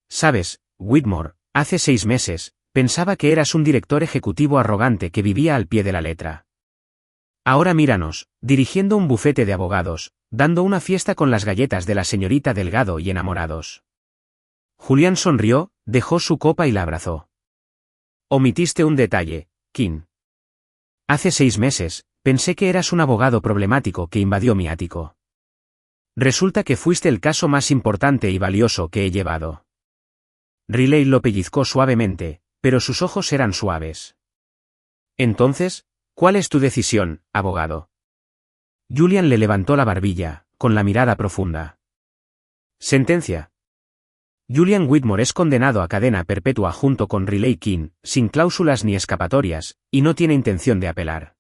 «Sabes, Whitmore, hace 6 meses, pensaba que eras un director ejecutivo arrogante que vivía al pie de la letra. Ahora míranos, dirigiendo un bufete de abogados, dando una fiesta con las galletas de la señorita Delgado y enamorados». Julian sonrió, dejó su copa y la abrazó. «Omitiste un detalle, King. Hace 6 meses, pensé que eras un abogado problemático que invadió mi ático. Resulta que fuiste el caso más importante y valioso que he llevado». Riley lo pellizcó suavemente, pero sus ojos eran suaves. «Entonces, ¿cuál es tu decisión, abogado?». Julian le levantó la barbilla, con la mirada profunda. «Sentencia. Julian Whitmore es condenado a cadena perpetua junto con Riley King, sin cláusulas ni escapatorias, y no tiene intención de apelar».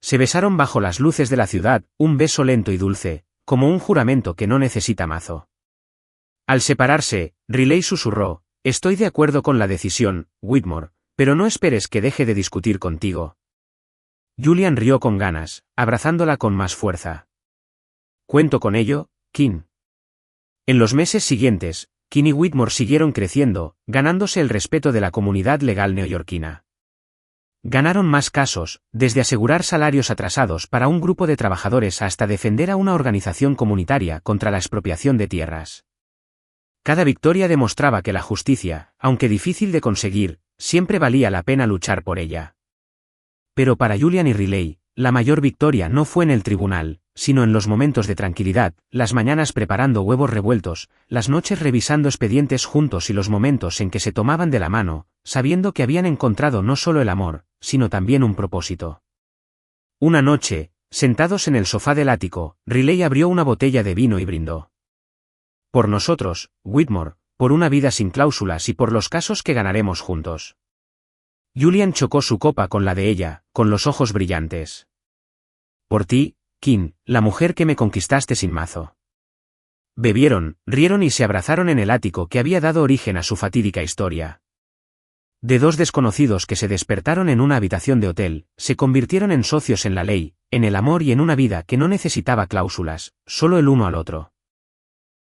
Se besaron bajo las luces de la ciudad, un beso lento y dulce, como un juramento que no necesita mazo. Al separarse, Riley susurró, «Estoy de acuerdo con la decisión, Whitmore, pero no esperes que deje de discutir contigo». Julian rió con ganas, abrazándola con más fuerza. «Cuento con ello, King». En los meses siguientes, King y Whitmore siguieron creciendo, ganándose el respeto de la comunidad legal neoyorquina. Ganaron más casos, desde asegurar salarios atrasados para un grupo de trabajadores hasta defender a una organización comunitaria contra la expropiación de tierras. Cada victoria demostraba que la justicia, aunque difícil de conseguir, siempre valía la pena luchar por ella. Pero para Julian y Riley, la mayor victoria no fue en el tribunal, sino en los momentos de tranquilidad, las mañanas preparando huevos revueltos, las noches revisando expedientes juntos y los momentos en que se tomaban de la mano, sabiendo que habían encontrado no solo el amor, sino también un propósito. Una noche, sentados en el sofá del ático, Riley abrió una botella de vino y brindó. «Por nosotros, Whitmore, por una vida sin cláusulas y por los casos que ganaremos juntos». Julian chocó su copa con la de ella, con los ojos brillantes. «Por ti, King, la mujer que me conquistaste sin mazo». Bebieron, rieron y se abrazaron en el ático que había dado origen a su fatídica historia. De dos desconocidos que se despertaron en una habitación de hotel, se convirtieron en socios en la ley, en el amor y en una vida que no necesitaba cláusulas, solo el uno al otro.